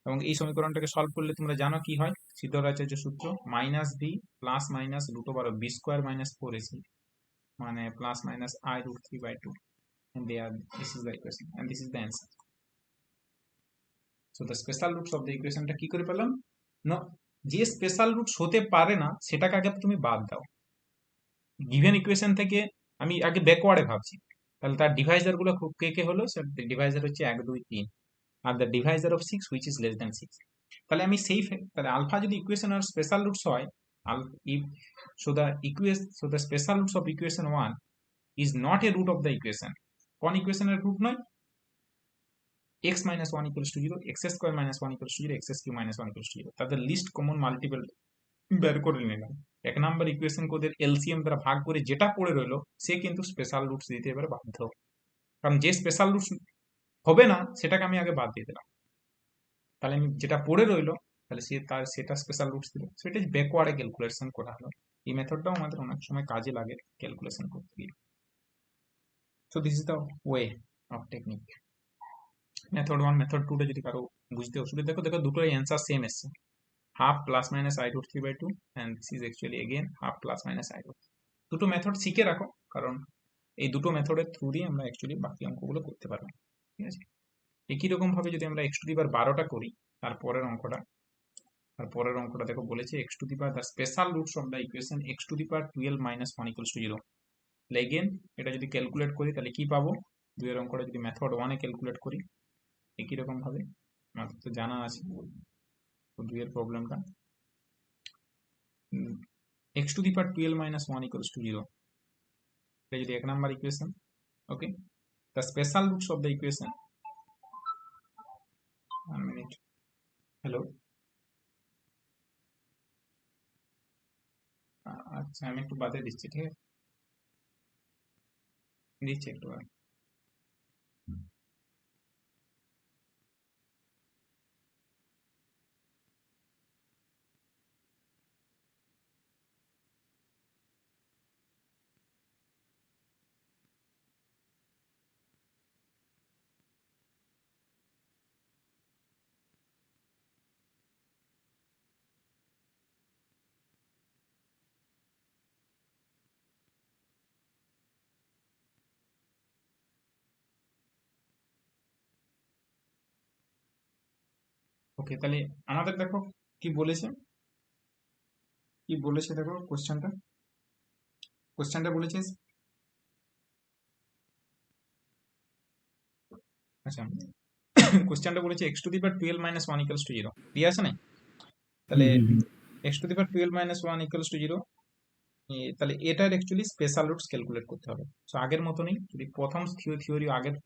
এবং এই সমীকরণটাকে solve করলে তোমরা জানো কি হয়, সিদ্ধরাচার্য সূত্র minus b plus minus root over b square minus 4ac মানে plus minus i root 3/2, and this is the equation and this is the answer. So the special roots of the equation টা কি করে পেলাম না, যে special roots হতে পারে না সেটাকে আগে তুমি বাদ দাও। গিভেন ইকুয়েশন থেকে আমি আগে ব্যাকওয়ার্ডে ভাবছি, তাহলে তার ডিভাইজার গুলো কে কে হলো, ডিভাইজার হচ্ছে 1 2 3, are the Deviser of 6 which is less than 6। তাহলে আমি সেই তাহলে আলফা যদি ইকুয়েশন আর স্পেশাল রুটস হয়, so the special roots of equation 1 is not a root of the equation, কোন ইকুয়েশনের রুট নয়, x minus 1 equals to 0, x square minus 1 equals to 0, x cube minus 1 equals to 0। তাদের list common multiple বের করে নিলাম, 1 number equation কে ওদের LCM দ্বারা ভাগ করে যেটা পড়ে রইলো সে কিন্তু স্পেশাল রুটস দিতে এবারে বাধ্য, কারণ যে স্পেশাল রুটস হবে না সেটাকে আমি আগে বাদ দিয়ে দিলাম। তাহলে আমি যেটা পড়ে রইলো তাহলে সেটা স্পেশাল রুটস দিল, সেটা ব্যাকওয়ার্ডে ক্যালকুলেশন করা হলো। এই মেথডটাও আমাদের অনেক সময় কাজে লাগে ক্যালকুলেশন করতে গিয়ে। So this is the way of technique. Method 1 method 2 টা যদি কারো বুঝতে অসুবিধা দেখো দুটোই অ্যান্সার সেম এসছে, half plus minus i root 3/2 and this is actually again half plus minus i root। দুটো মেথড শিখে রাখো, কারণ এই দুটো মেথডের থ্রু দিয়ে আমরা অ্যাকচুয়ালি বাকি অঙ্কগুলো করতে পারবো, ঠিক আছে। একই রকম ভাবে যদি আমরা x টু দি পাওয়ার 12টা করি, তারপরের অঙ্কটা দেখো বলেছে x to the power the special roots of the equation x to the power 12 minus 1 equals to 0। তাহলে এগেন এটা যদি ক্যালকুলেট করি তাহলে কি পাবো, দুইয়ের অঙ্কটা যদি মেথড 1 এ ক্যালকুলেট করি একই রকম ভাবে আমাদের তো জানা আছে, তো দুইয়ের প্রবলেমটা x to the power 12 minus 1 equals to 0, এটা যদি 1 number equation. Okay, the special roots of the equation, 1 minute, hello, আচ্ছা আমি একটু বাদে দিচ্ছি, ঠিক আছে, দিচ্ছি একটু বাদে। ওকে, তাহলে আমাদের দেখো কি বলেছে, দেখো কোশ্চেনটা বলেছে, আচ্ছা কোশ্চেনটা বলেছে x to the power 12 minus 1 equals to 0 দিয়ে আছে না, তাহলে x to the power 12 minus 1 equals to 0, তাহলে এটার অ্যাকচুয়ালি স্পেশাল রুটস ক্যালকুলেট করতে হবে। সো আগের মতনই যদি প্রথম থিওরি আগের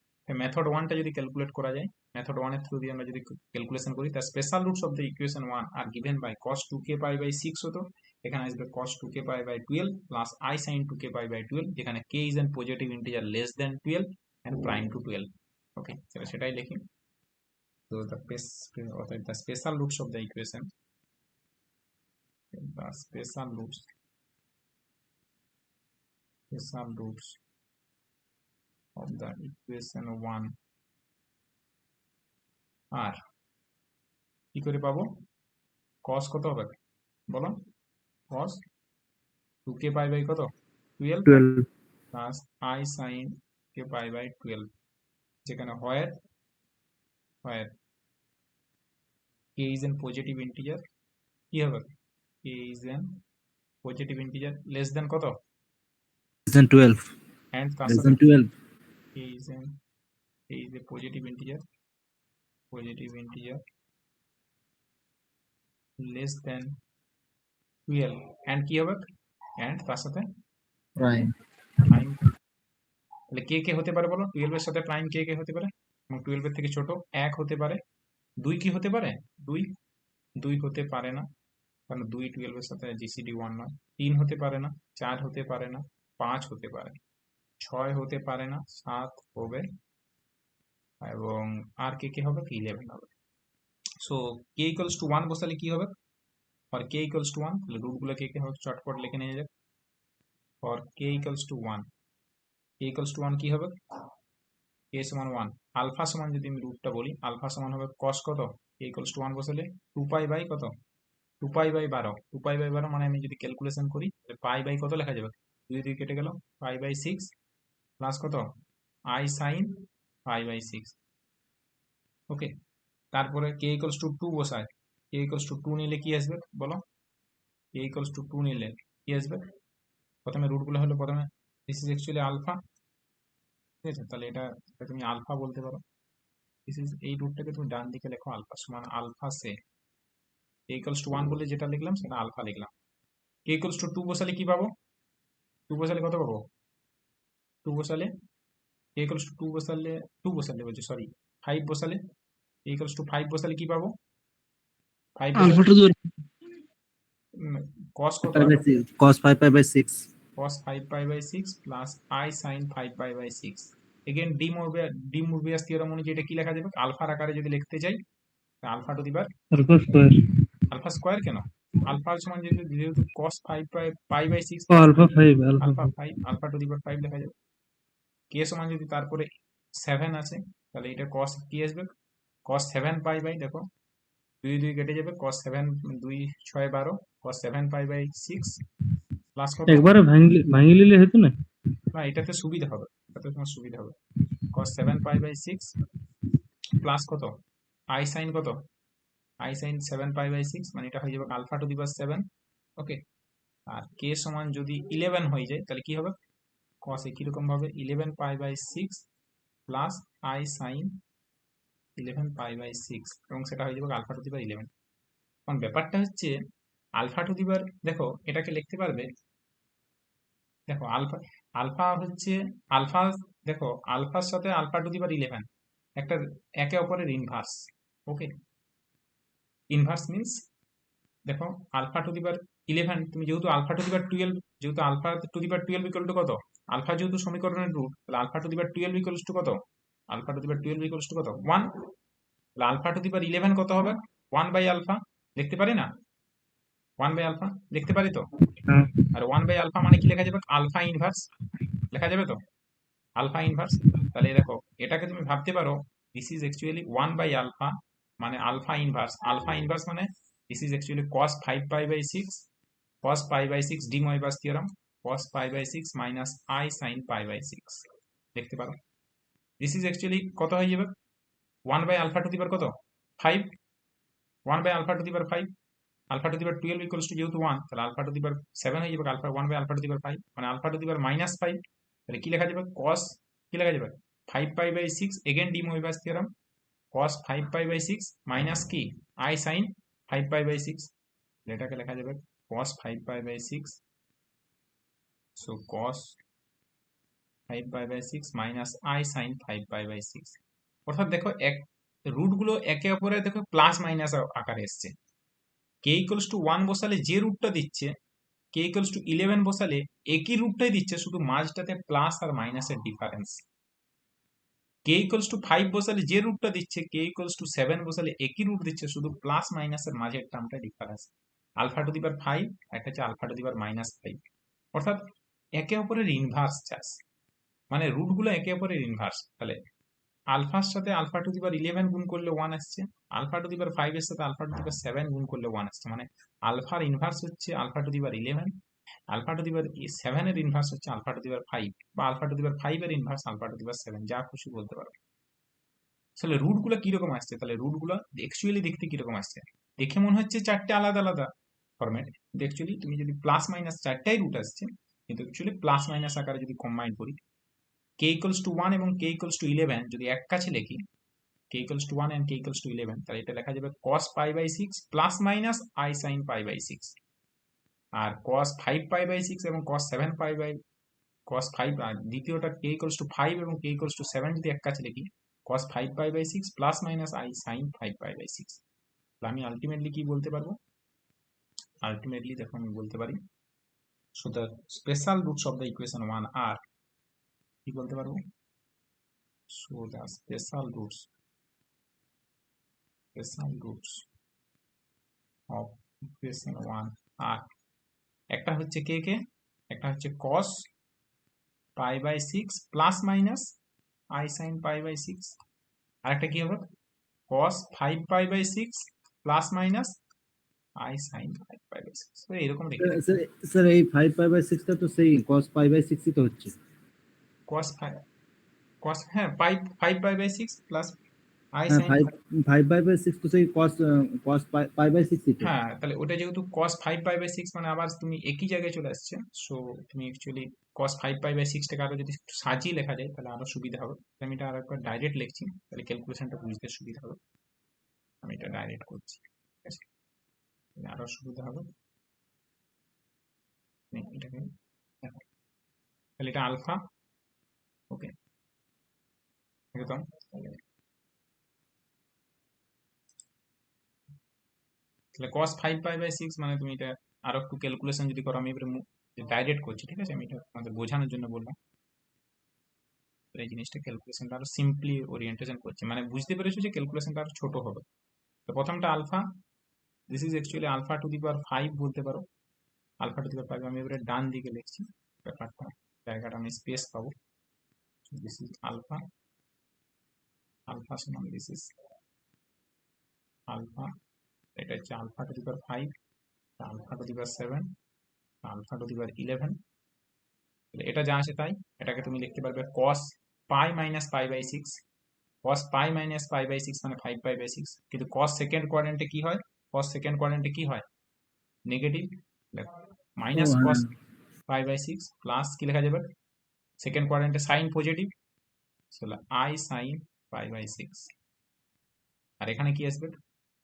মেথড 1টা যদি ক্যালকুলেট করা যায়, মেথড 1 এর থ্রু দিয়ে আমরা যদি ক্যালকুলেশন করি, তার special roots of the equation 1 আর given by cos 2k pi by 6 হতো, এখানে আসবে cos 2k pi by 12 plus i sin 2k pi by 12, যেখানে k is an positive integer less than 12 and prime to 12। ওকে, সেটাই লিখি। তো the special roots of the equation, the special roots of the equation 1 আর কি করে পাবো, cos কত হবে বলো, cos 2k pi by কত 12 12 plus i sin k pi by 12 যেখানে where k is an positive integer, কি হবে k is an positive integer less than কত less than 12, অ্যান্ড তার less সাথে than 12, k is a positive integer less than 12 and কি হবে and তার সাথে prime, প্রাইম। তাহলে কে কে হতে পারে বলো, 12 এর সাথে প্রাইম কে কে হতে পারে, এবং 12 এর থেকে ছোট 1 হতে পারে, 2 কি হতে পারে, 2 হতে পারে না, কারণ 2 12 এর সাথে জিসিডি 1 নয়। 3 হতে পারে না, 4 হতে পারে না, 5 হতে পারে, 6 হতে পারে না, 7 হবে, এবং আর কে কে হবে, 11 হবে। সো কে ইকুয়ালস টু 1 বসালে কি হবে, ফর কে ইকুয়ালস টু 1, তাহলে রুট গুলো কে কে হবে চটপট লিখে নিয়ে যাক। For K equals to 1, K equals to 1 কি হবে, কে সমান 1, আলফা সমান যদি আমি রুটটা বলি, আলফা সমান হবে কস কত, কে ইকুয়ালস টু 1 বসালে 2 পাই বাই কত, 2 পাই বাই 12, 2 পাই বাই 12 মানে আমি যদি ক্যালকুলেশন করি পাই বাই কত লেখা যাবে, 2 কেটে গেল, পাই বাই 6 প্লাস কত আই সাইন পাই বাই 6। ওকে, তারপরে কে ইকুয়ালস টু 2 বসায়, কে ইকুয়ালস টু 2 নিলে কি আসবে বলো, কে ইকুয়ালস টু 2 নিলে কি আসবে, প্রথমে রুট গুলো হলো, প্রথমে দিস ইজ অ্যাকচুয়ালি আলফা, ঠিক আছে, তাহলে এটা তুমি আলফা বলতে পারো, দিস ইজ এই রুটটাকে তুমি ডান দিকে লেখো আলফা সমান alpha say, k equals to 1 বলে যেটা লিখলাম সেটা আলফা লিখলাম। কে ইকুয়ালস টু 2 বসালে কি পাবো, 2 বসালে কত পাবো, 2 বসালে কে ইকুয়ালস টু 2 বসালে, 2 বসালে বলছি সরি 5 বসালে, কে ইকুয়ালস টু 5 বসালে কি পাবো, 5 বসালে alpha to the cos কত, pi by 6, cos 5 pi by 6, cos 5 pi by 6 plus i sin 5 pi by 6। Again De Moivre's theorem অনুযায়ী এটা কি লেখা যাবে, আলফার আকারে যদি লিখতে চাই, alpha to the power alpha square, alpha square কেন, আলফা সমান যেহেতু cos 5 pi by 6, ও alpha 5, alpha alpha 5, 5, alpha to the power 5 লেখা যাবে। কে সমান যদি তারপরে 7 আছে, তাহলে এটা cos কি আসবে, cos 7 পাই বাই, দেখো 2 কেটে যাবে, cos 7 2 6 12, cos 7 pi by 6 plus কত, একবারে ভাঙি নিলে হতো না, না এটাতে সুবিধা হবে, এটাতে তোমার সুবিধা হবে, cos 7 পাই বাই 6 প্লাস কত i sin কত, i sin 7 পাই বাই 6, মানে এটা হয়ে যাবে আলফা টু দি পাওয়ার 7। ওকে, আর কে সমান যদি 11 হয়ে যায় তাহলে কি হবে, cos একই রকম ভাবে 11 pi by 6 plus i sin 11 pi by 6, এবং সেটা হয়ে যাবে আলফা টু দি পাওয়ার 11। এখন ব্যাপারটা হচ্ছে আলফা টু দি পাওয়ার, দেখো এটাকে লিখতে পারবে, দেখো আলফা, আলফা হচ্ছে আলফা, দেখো আলফার সাথে আলফা টু দি পাওয়ার 11 একটা একে অপরের ইনভার্স। ওকে, ইনভার্স মিন্স দেখো আলফা টু দি পাওয়ার 11, তুমি যেহেতু আলফা টু দি পাওয়ার 12, যেহেতু alpha to the power 12 equal to কত, আলফা যেহেতু সমীকরণের রুট, তাহলে alpha to the power 12 equals to কত, alpha to the power 12 equals to কত 1, তাহলে আলফা টু দি পাওয়ার 11 কত হবে, 1 বাই আলফা, লিখতে পারি না, 1 বাই আলফা লিখতে পারি তো, হ্যাঁ, আর 1 বাই আলফা মানে কি লেখা যাবে, আলফা ইনভার্স লেখা যাবে তো, আলফা ইনভার্স। তাহলে দেখো এটাকে তুমি ভাবতে পারো, this is actually 1 by alpha, মানে আলফা ইনভার্স মানে this is actually cos 5 pi by 6, cos pi by 6 De Moivre's theorem, cos pi by 6 minus i sin pi by 6 দেখতে পারো, দিস ইজ অ্যাকচুয়ালি কত হয়ে যাবে, 1 by alpha to the power কত 5, 1 by alpha to the power 5, alpha to the power 12 equals to যেহেতু 1, তাহলে alpha to the power 7 হয়ে যাবে, alpha 1 by alpha to the power 5, মানে alpha to the power minus 5, তাহলে কি লেখা যাবে, cos কি লেখা যাবে 5 pi by 6, again De Moivre's theorem, cos 5 pi by 6 minus কি i sin 5 পাই বাই 6, এটাকে লেখা যাবে cos 5 pi by 6, so cos 5 pi by 6 minus i sin 5 pi by 6। অর্থাৎ দেখো এক রুট গুলো একে অপরের দেখো প্লাস মাইনাস আকারে এসছে, কে ইকুয়ালস টু 1 বসালে যে রুটটা দিচ্ছে, কে ইকুয়ালস টু 11 বসালে একই রুটটাই দিচ্ছে, শুধু মাঝটাতে প্লাস আর মাইনাসের ডিফারেন্স। কে ইকুয়ালস টু 5 বসালে যে রুটটা দিচ্ছে, কে ইকুয়ালস টু 7 বসালে একই রুট দিচ্ছে, শুধু প্লাস মাইনাসের মাঝের টার্মটা difference, alpha to the power 5 একটা হচ্ছে alpha to the power minus 5, অর্থাৎ একে অপরের ইনভার্স চাস, মানে রুট গুলো একে অপরের ইনভার্স। তাহলে আলফার সাথে আলফা টু দি পাওয়ার 11 গুণ করলে 1 আসছে, আলফা টু দি পাওয়ার 5 এর সাথে আলফা টু দি পাওয়ার 7 গুণ করলে 1 আসছে, মানে আলফার ইনভার্স হচ্ছে alpha to the power 11, alpha to the power 7 এর ইনভার্স হচ্ছে আলফা টু দি পাওয়ার 5, বা আলফা টু দি পাওয়ার 5 এর inverse alpha to the power 7, যা খুশি বলতে পারো। আসলে রুট গুলো কিরকম আসছে, তাহলে রুট গুলো অ্যাকচুয়ালি দেখতে কিরকম আসছে, দেখে মনে হচ্ছে চারটে আলাদা আলাদা ফরম্যাট, কিন্তু অ্যাকচুয়ালি তুমি যদি প্লাস মাইনাস চারটাই রুট আসছে, কিন্তু অ্যাকচুয়ালি প্লাস মাইনাস আকারে যদি কম্বাইন করি, কে ইকুয়ালস টু 1 এবং কে ইকুয়ালস টু 11 যদি এক কাছে লিখি, k equals to 1 and k equals to 11, তাহলে এটা লেখা যাবে cos pi by 6 plus minus i sin pi by 6, আর cos 5 পাই বাই 6 এবং cos 7 পাই বাই cos 5, আর দ্বিতীয়টা k ইকুয়ালস টু 5 এবং k ইকুয়ালস টু 7 যদি এক কাছে লিখি, cos 5 pi by 6 plus minus i sin 5 pi by 6, তাহলে আমি আলটিমেটলি কি বলতে পারবো, আলটিমেটলি দেখো আমি বলতে পারি, so the special roots of the equation 1 আর কি বলতে পারবো, so the special roots of equation 1 আর একটা হচ্ছে কে কে, একটা হচ্ছে cos pi by 6 plus minus i sin pi by 6, আর একটা কি হবে cos 5 pi by 6 plus minus i sin 5 pi by 6, তো এরকম দেখতে স্যার স্যার এই 5 পাই বাই 6 টা তো সেই cos পাই বাই 6 ই তো হচ্ছে। cos 5 cos হ্যাঁ 5 পাই বাই 6 প্লাস i হ্যাঁ sin 5 পাই বাই 6 তো সেই cos পাই বাই 6 ই তো। হ্যাঁ, তাহলে ওটা যেহেতু cos 5 পাই বাই 6 মানে আবার তুমি একই জায়গায় চলে আসছে, সো তুমি অ্যাকচুয়ালি cos 5 পাই বাই 6 টাকে আরো যদি একটু সাজিয়ে লেখা যায় তাহলে আরো সুবিধা হবে, আমি এটা আরেকবার ডাইরেক্ট লিখছি তাহলে ক্যালকুলেশনটা বুঝতে সুবিধা হবে, আমি এটা ডাইরেক্ট করছি, ঠিক আছে, তাহলে আরো সুবিধা হবে, এটাকে দেখো, তাহলে এটা আলফা, ওকে একদম, তাহলে cos 5 পাই বাই 6 মানে তুমি এটা আরো একটু ক্যালকুলেশন যদি করো, আমি এবারে ডাইরেক্ট করছি, ঠিক আছে, আমি এটা তোমাদের বোঝানোর জন্য বললাম, এই জিনিসটা ক্যালকুলেশনটা আরো সিম্পলি ওরিয়েন্টেশন করছে, মানে বুঝতে পেরেছো যে ক্যালকুলেশনটা আরো ছোট হবে। তো প্রথমটা alpha, this is actually alpha to the power 5 বলতে পারো, আলফা টু দি পাওয়ার 5 আমি এবারে ডান দিকে লিখছি ব্যাপারটা, জায়গাটা আমি স্পেস পাবো, দিস ইজ আলফা, আলফা সমান দিস ইজ আলফা, এটা হচ্ছে alpha to the power 5, alpha to the power 7, alpha to the power 11, এটা যা আছে তাই, এটাকে তুমি লিখতে পারবে cos pi minus pi by 6, cos pi minus pi by 6 মানে 5 পাই বাই 6, কিন্তু cos সেকেন্ড কোয়াড্রেন্টে কি হয়, cos সেকেন্ড কোয়াড্রেন্টে কি হয় নেগেটিভ, মাইনাস ও cos হ্যাঁ, পাই বাই 6 প্লাস কি লেখা যাবে সেকেন্ড কোয়াড্রেন্টে সাইন পজিটিভ, তাহলে i sin পাই বাই 6, আর এখানে কি আসবে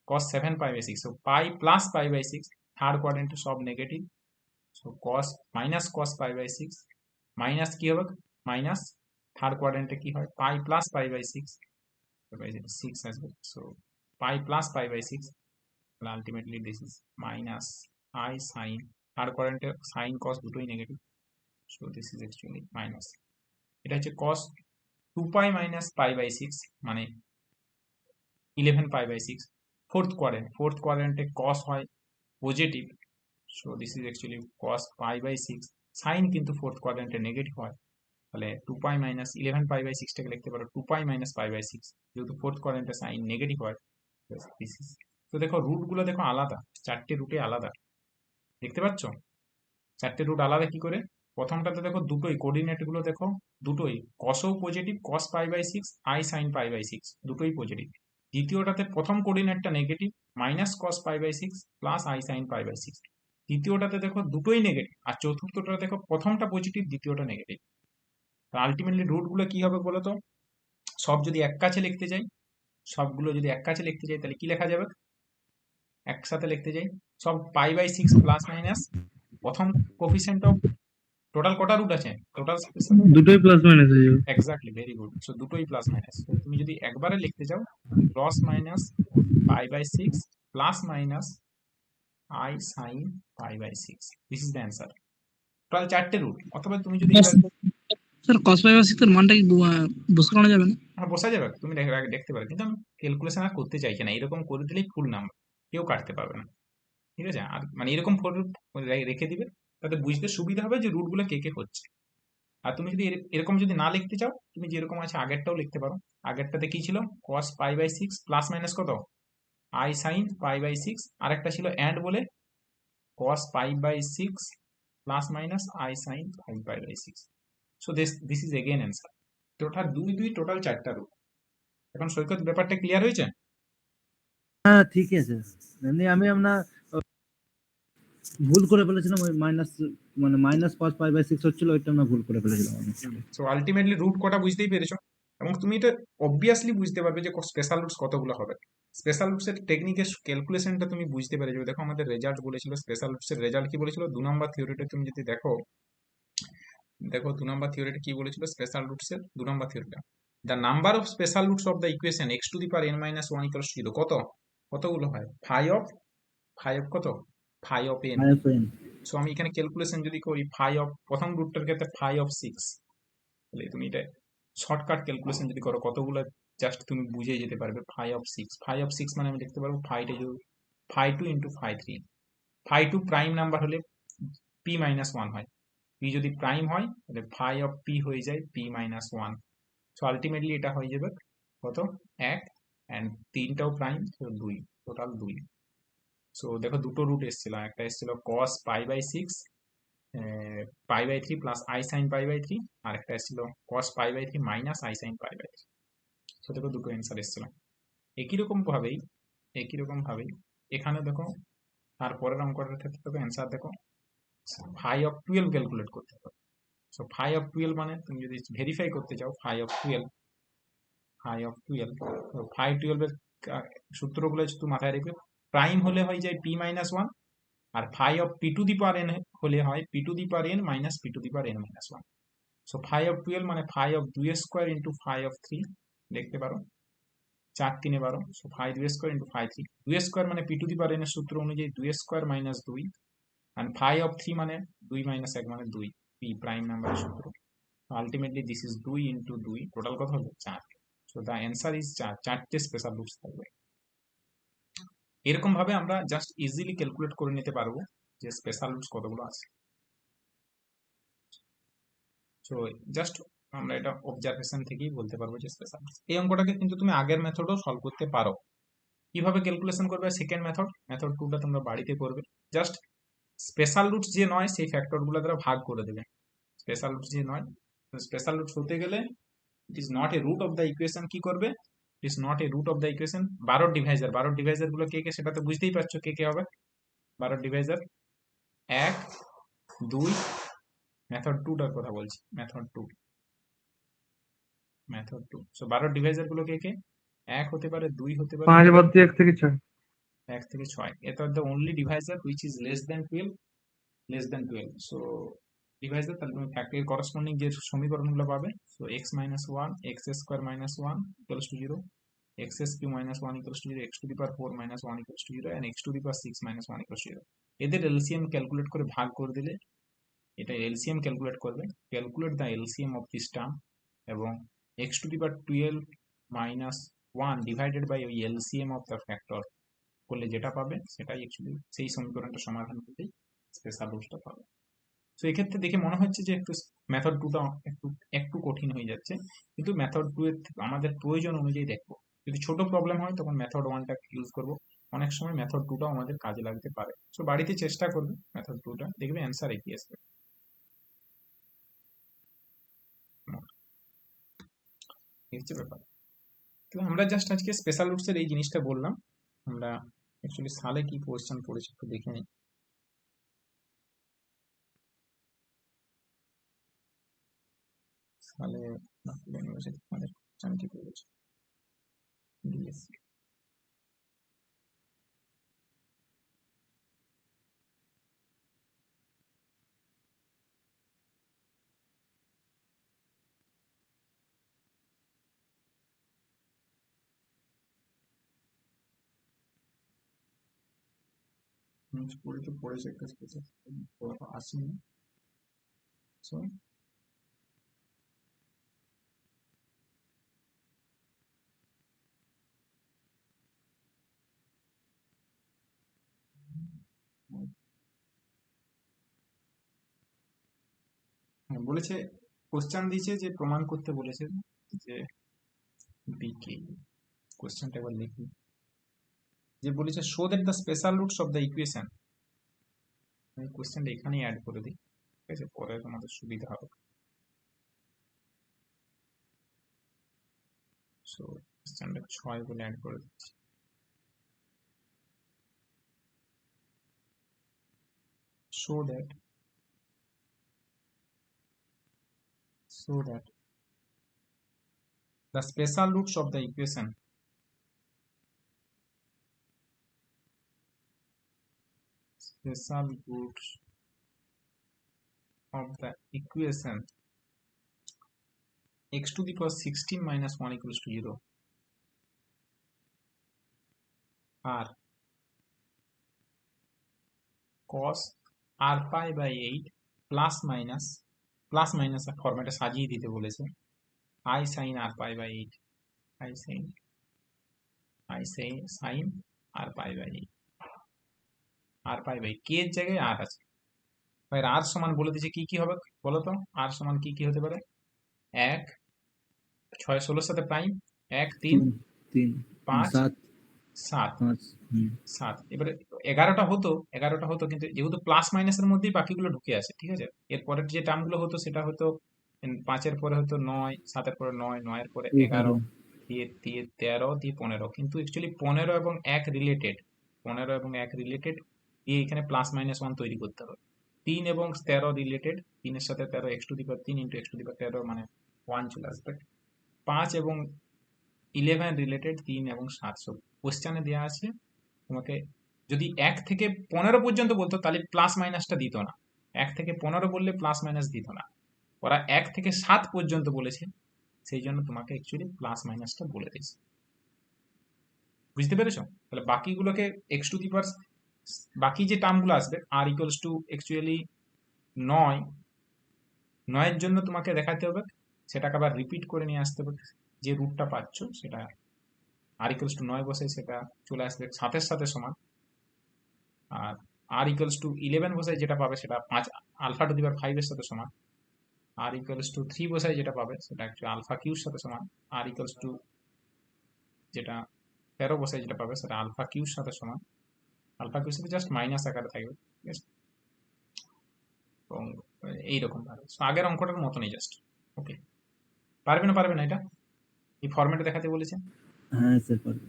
cos 7 pi by 6, so pi plus pi by 6, third কোয়াড্রেন্টে সব negative, so cos minus cos pi by 6 minus কি হবে মাইনাস, থার্ড কোয়াড্রেন্টে কি হয় pi plus pi by 6, by 6 আসবে, so pi plus pi by 6, তাহলে ultimately this is minus i sin, third কোয়াড্রেন্টে sine cos দুটোই negative, so this is actually minus, এটা হচ্ছে cos 2 pi minus pi by 6 মানে 11 pi by 6, fourth কোয়াড্রেন্টে cos হয় positive, so this is actually cos pi by 6, sine কিন্তু fourth কোয়াড্রেন্টে negative হয়, তাহলে 2 পাই মাইনাস 11 পাই বাই 6 টাকে লিখতে পারো 2 পাই মাইনাস পাই বাই 6, যেহেতু ফোর্থ কোয়াড্রেন্টে সাইন নেগেটিভ হয়, দিস ইজ, তো দেখো রুট গুলো দেখো আলাদা, চারটে রুটে আলাদা, দেখতে পাচ্ছ চারটে রুট আলাদা কি করে, প্রথমটাতে দেখো দুটোই কোঅর্ডিনেট গুলো দেখো দুটোই cosও positive, cos pi by 6, i sin pi by 6 দুটোই পজিটিভ, দ্বিতীয়টাতে প্রথম কোঅর্ডিনেটটা negative, minus cos pi by 6 plus i sin pi by 6, তৃতীয়টাতে দেখো দুটোই নেগেটিভ, আর চতুর্থটা দেখো প্রথমটা পজিটিভ দ্বিতীয়টা নেগেটিভ, আলটিমেটলি রুট গুলো কি হবে বলো তো, সব যদি এক কাছে লিখতে যাই, সবগুলো যদি এক কাছে লিখতে যাই তাহলে কি লেখা যাবে, একসাথে লিখতে যাই সব পাই বাই 6 প্লাস মাইনাস প্রথম কোফিসিয়েন্ট অফ টোটাল কটা রুট আছে, টোটাল দুটোই প্লাস মাইনাস হয়ে যাবে। এক্স্যাক্টলি ভেরি গুড, সো দুটোই প্লাস মাইনাস, তুমি যদি একবারে লিখতে চাও cos minus pi by 6 plus minus i sin pi by 6, this is the answer, total চারটে রুট, অথবা তুমি যদি স্যার cos পাই বাই 6 এর মানটা কি বুঝতে পারা যাবে না? হ্যাঁ বসা যাবে, তুমি দেখতে পারো, কিন্তু আমি ক্যালকুলেশন আর করতে চাইছি না, এরকম করে দিলেই ফুল নাম্বার কেউ কাটতে পারবে না, ঠিক আছে, আর মানে এরকম রেখে দিবে, তাতে বুঝতে সুবিধা হবে যে রুট গুলো কে কে হচ্ছে, আর তুমি যদি এরকম যদি না লিখতে চাও তুমি যেরকম আছে আগেরটাও লিখতে পারো, আগেরটাতে কি ছিল cos pi by 6 plus minus কত i sin পাই বাই 6, আর একটা ছিল অ্যান্ড বলে cos pi by 6 plus minus i sin pi by 6, so this is again answer, total total চারটা রুট, এখন সৈকত ব্যাপারটা ক্লিয়ার হয়েছে? হ্যাঁ ঠিকই আছে। এমনি আমি আমরা ভুল করে ফেলেছিলাম, ওই মাইনাস মানে -cos π/6 হচ্ছিল, ওইটা আমরা ভুল করে ফেলেছিলাম আমি। সো আলটিমেটলি রুট কটা বুঝতেই পেরেছো, এবং তুমি এটা অবভিয়াসলি বুঝতে পারবে যে স্পেশাল রুটস কতগুলো হবে। স্পেশাল রুটস এর টেকনিকের ক্যালকুলেশনটা তুমি বুঝতে পেরেছো। দেখো আমাদের রেজাল্ট বলেছিল, স্পেশাল রুটস এর রেজাল্ট কি বলেছিল, 2 নম্বর থিওরিটা তুমি যদি দেখো, দেখো 2 নম্বর থিওরিটা কি বলেছিল, স্পেশাল রুটস এর 2 নম্বর থিওরিটা, the number of special roots of the equation x⁻n - 1 = 0 কত, কতগুলো হয়, ফাই অফ কত, phi of n। IFN so আমি এখানে ক্যালকুলেশন যদি করি, ফাই অফ প্রথম রুটটার ক্ষেত্রে ফাই অফ 6, তাহলে তুমি এটা শর্টকাট ক্যালকুলেশন যদি করো কতগুলো, জাস্ট তুমি বুঝে যেতে পারবে। ফাই অফ 6 মানে আমি লিখতে পারবো ফাই2 ইন্টু ফাই3। ফাই2 প্রাইম নাম্বার হলে p-1 হয়, p যদি প্রাইম হয় তাহলে ফাই অফ p হয়ে যায় p-1। সো আলটিমেটলি এটা হয়ে যাবে কত, 1, অ্যান্ড 3টাও প্রাইম, তো 2, টোটাল 2। সো দেখো দুটো রুট এসেছিল, একটা এসেছিল cos π/6 π/3 প্লাস i sin π/3, আর একটা এসেছিল cos π/3 মাইনাস i sin π/3। তো দেখো দুটো অ্যান্সার এসেছিল। একই রকম ভাবেই এখানে দেখো, তারপরের অঙ্কটার ক্ষেত্রে দেখো অ্যান্সার দেখো, ফাই অফ 12 ক্যালকুলেট করতে হবে। সো ফাই অফ 12 মানে তুমি যদি ভেরিফাই করতে চাও ফাই অফ 12 তো ফাই 12 এর সূত্রগুলো শুধু মাথায় রেখে, প্রাইম হলে হয়ে যায় p-1, R phi of p⁴n হলে হয় p⁴n minus p⁴n-1। So phi of 12 মানে phi of 2² into phi of 3 দেখতে পারো, 4×3=12। সো ফাই 2² ইন্টু ফাই 3, 2² মানে p⁴n এর সূত্র অনুযায়ী 2² মাইনাস 2, and ফাই অফ 3 মানে 2 মাইনাস 1 মানে 2, p প্রাইম নাম্বারের সূত্র। Ultimately this is 2 into 2, total কত হলো 4। সো দ্য অ্যান্সার ইজ 4, 4টে স্পেশাল রুটস থাকবে। এরকম ভাবে আমরা জাস্ট ইজিলি ক্যালকুলেট করে নিতে পারবো যে স্পেশাল রুটস কতগুলো আছে। সো জাস্ট আমরা এটা অবজারভেশন থেকেই বলতে পারবো যে স্পেশাল রুটস। এই অঙ্কটাকে কিন্তু তুমি আগের মেথডও সলভ করতে পারো। কিভাবে ক্যালকুলেশন করবে, সেকেন্ড মেথড 2টা তোমরা বাড়িতে করবে। জাস্ট স্পেশাল রুটস যে নয় সেই ফ্যাক্টর গুলো দ্বারা ভাগ করে দেবে। স্পেশাল রুটস যে নয়, স্পেশাল রুটস হতে গেলে it is not a root of the equation, কি করবে, it is not a root of the equation. 12 divisor গুলো কে কে সেটা তো বুঝতেই পারছো কে কে হবে। 12 ডিভাইজার 1, 2, মেথড 2টার কথা বলছি, মেথড 2। সো 12 ডিভাইজার গুলো কে কে, 1 হতে পারে, 2 হতে পারে, 5 বাদ দিয়ে 1 থেকে 6। 1 থেকে 6। এটা the only Deviser which is less than 12। So Deviser, তাহলে তুমি ফ্যাক্টরের করসপন্ডিং যে সমীকরণগুলো পাবে, so x-1 x² - 1 = 0, x³ - 1 = 0, x⁴ - 1 = 0, and x⁶ - 1 = 0। এদের এলসিএম ক্যালকুলেট করে ভাগ করে দিলে এটা এলসিএম ক্যালকুলেট করবে, calculate the LCM of this term, এবং x⁴ - 1 ডিভাইডেড বাই ওই এলসিএম অফ দ্য ফ্যাক্টর করলে যেটা পাবে সেটাই অ্যাকচুয়ালি সেই সমীকরণটা সমাধান করলেই স্পেশাল রুটসটা পাবে। তো এক্ষেত্রে দেখে মনে হচ্ছে যে একটু মেথড 2টা একটু কঠিন হয়ে যাচ্ছে, কিন্তু মেথড 2 এর আমাদের প্রয়োজন অনুযায়ী দেখবো। যদি ছোট প্রবলেম হয় তখন মেথড 1টা ইউজ করব, অনেক সময় মেথড 2টাও আমাদের কাজে লাগতে পারে। সো বাড়িতে চেষ্টা করবে মেথড 2টা, দেখবে অ্যান্সার একই আসবে। এই হচ্ছে ব্যাপার। তো আমরা জাস্ট আজকে স্পেশাল রুটসের এই জিনিসটা বললাম। আমরা অ্যাকচুয়ালি সালে কি কোয়েশ্চেন পড়েছি একটু দেখে নিই। সালে বাঁকুড়া ইউনিভার্সিটি আমাদের কোয়েশ্চেন কি পড়েছে, ডিএসসি। স্কুলে তো পড়েছে একটা স্পেশাল, আসেনি। সো হ্যাঁ বলেছে, কোশ্চেন দিয়েছে যে প্রমাণ করতে বলেছে যে বিকে, কোশ্চেনটা একবার লিখি, যে বলেছে show that the special roots of the equation. আমি কোশ্চেনটা এখানেই অ্যাড করে দিই, ঠিক আছে, পরে তোমাদের সুবিধা হবে। সো স্ট্যান্ডার্ড 6 বলে অ্যাড করে দিচ্ছি। so that the special roots of the equation x to the power 16 minus 1 equals to 0 are cos r pi by 8 plus minus ফরম্যাটে সাজিয়ে দিতে বলেছে i sin r pi by 8 i sin r pi by 8 r pi by k এর জায়গায় r আছে ভাই r সমান বলে দিয়েছে কি কি হবে বলো তো r সমান কি কি হতে পারে 1 6 16 সাথে প্রাইম 1 3 3 5 7 7 5 7 এবারে 11টা হতো কিন্তু যেহেতু প্লাস মাইনাসের মধ্যেই বাকিগুলো ঢুকে আছে ঠিক আছে এরপরের যে টার্মগুলো হতো সেটা হতো 5 এর পরে হতো 9 7 এর পরে 9 9 এর পরে 11 দিয়ে 13 দিয়ে 15 কিন্তু অ্যাকচুয়ালি 15 এবং 1 রিলেটেড 15 এবং 1 রিলেটেড দিয়ে এখানে প্লাস মাইনাস 1 তৈরি করতে হবে 3 এবং 13 রিলেটেড 3 এর সাথে 13 x to the power 3 into x to the power 13 মানে 1 চলে আসবে 5 এবং 11 রিলেটেড 3 এবং 7 সব কোশ্চেনে দেওয়া আছে তোমাকে যদি 1 থেকে 15 পর্যন্ত বলতো তাহলে প্লাস মাইনাসটা দিত না 1 থেকে 15 বললে প্লাস মাইনাস দিত না ওরা 1 থেকে 7 পর্যন্ত বলেছে সেই জন্য তোমাকে অ্যাকচুয়ালি প্লাস মাইনাসটা বলে দিয়েছে বুঝতে পেরেছো তাহলে বাকিগুলোকে x টু দি পাওয়ার বাকি যে টার্মগুলো আসবে r ইকুয়ালস টু অ্যাকচুয়ালি 9 এর জন্য তোমাকে দেখাতে হবে সেটাকে আবার রিপিট করে নিয়ে আসতে হবে যে রুটটা পাচ্ছ সেটা r ইকুয়ালস টু 9 বসে সেটা চলে আসবে 7 এর সাথে সমান আর r ইকুয়ালস টু 11 বসে যেটা পাবে সেটা 5 আলফা টু দি পাওয়ার 5 এর সাথে সমান r ইকুয়ালস টু 3 বসে যেটা পাবে সেটা অ্যাকচুয়ালি আলফা কিউর সাথে সমান r ইকুয়ালস টু যেটা 13 বসে যেটা পাবে সেটা আলফা কিউর সাথে সমান আলফা কিউর সাথে জাস্ট মাইনাস আকারে থাকবে ঠিক আছে এবং এইরকম ভাবে আগের অঙ্কটার মতনই জাস্ট ওকে পারবে না এটা এই ফরম্যাটে দেখাতে বলেছে হ্যাঁ স্যার পারবে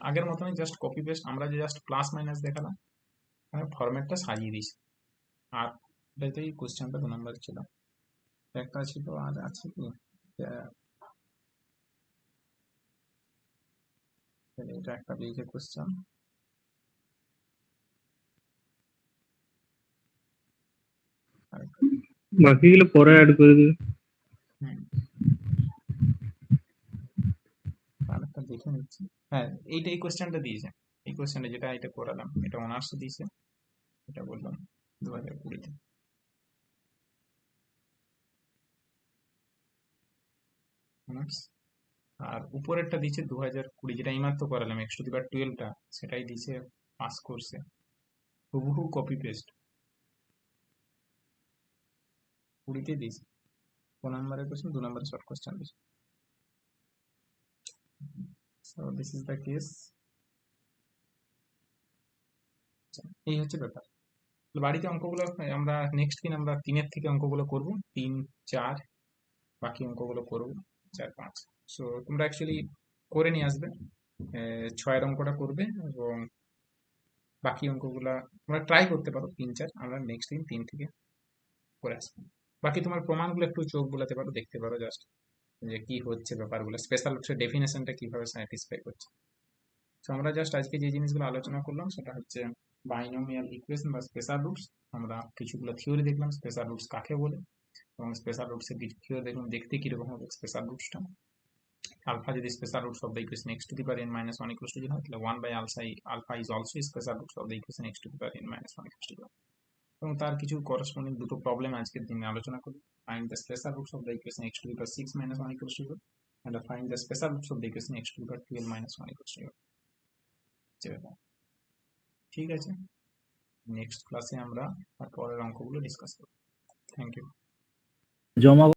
আগের মতনই জাস্ট কপি পেস্ট আমরা যে জাস্ট প্লাস মাইনাস দেখালাম আমি ফরম্যাটটা সাজিয়ে দিয়েছি আর এটাতেই কোশ্চেনটা 2 নম্বর ছিল একটা ছিল আর আছে কি এটা একটা দিয়েছে কোশ্চেন বাকিগুলো পরে অ্যাড করে দেবে আরেকটা দেখে নিচ্ছি হ্যাঁ এই কোশ্চেনটা দিয়েছে এই কোশ্চেনটা যেটা এটা করালাম এটা অনার্স দিয়েছে এটা বললাম 2020 তে অনার্স আর উপরেরটা দিয়েছে 2020 যেটা এইমাত্র করালাম x টু দি পাওয়ার 12টা সেটাই দিয়েছে পাস কোর্সে হুবহু কপি পেস্ট 20 দিয়েছে 4 নম্বরের কোশ্চেন 2 নম্বরের শর্ট কোশ্চেন দিয়েছে so this is the case এই হচ্ছে ব্যাপার বাড়িতে অঙ্কগুলো আমরা নেক্সট দিন আমরা 3 এর থেকে অঙ্কগুলো করব 3 4 বাকি অঙ্কগুলো করব 4 5 সো তোমরা অ্যাকচুয়ালি করে নিয়ে আসবে 6 এর অঙ্কটা করবে এবং বাকি অঙ্কগুলা তোমরা ট্রাই করতে পারো 3 4 আমরা নেক্সট দিন 3 থেকে করে আসবো বাকি তোমার প্রমাণগুলো একটু চোখ বোলাতে পারো দেখতে পারো জাস্ট যে কি হচ্ছে ব্যাপারগুলো স্পেশাল রুটসের ডেফিনেশনটা কিভাবে স্যাটিসফাই করছে তো আমরা জাস্ট আজকে যে জিনিসগুলো আলোচনা করলাম সেটা হচ্ছে বাইনোমিয়াল ইকুয়েশন বা স্পেশাল রুটস আমরা কিছুগুলো থিওরি দেখলাম স্পেশাল রুটস কাকে বলে এবং স্পেশাল রুটসের কিছু থিওরি দেখলাম দেখতে কিরকম হবে স্পেশাল রুটসটা alpha যদি special roots of the equation x to the power n minus 1 equals to 0 হয় তাহলে 1 by alpha is also special roots of the equation x to the power n minus 1 equals to 0 এবং তার কিছু corresponding দুটো problem আজকের দিনে আলোচনা করব find the special roots of the equation x to the power 6 minus 1 equals to 0 and find the special roots of the equation x to the power 12 minus 1 equals to 0 ঠিক আছে next ক্লাসে আমরা পরের অঙ্কগুলো ডিসকাস করব thank you জমা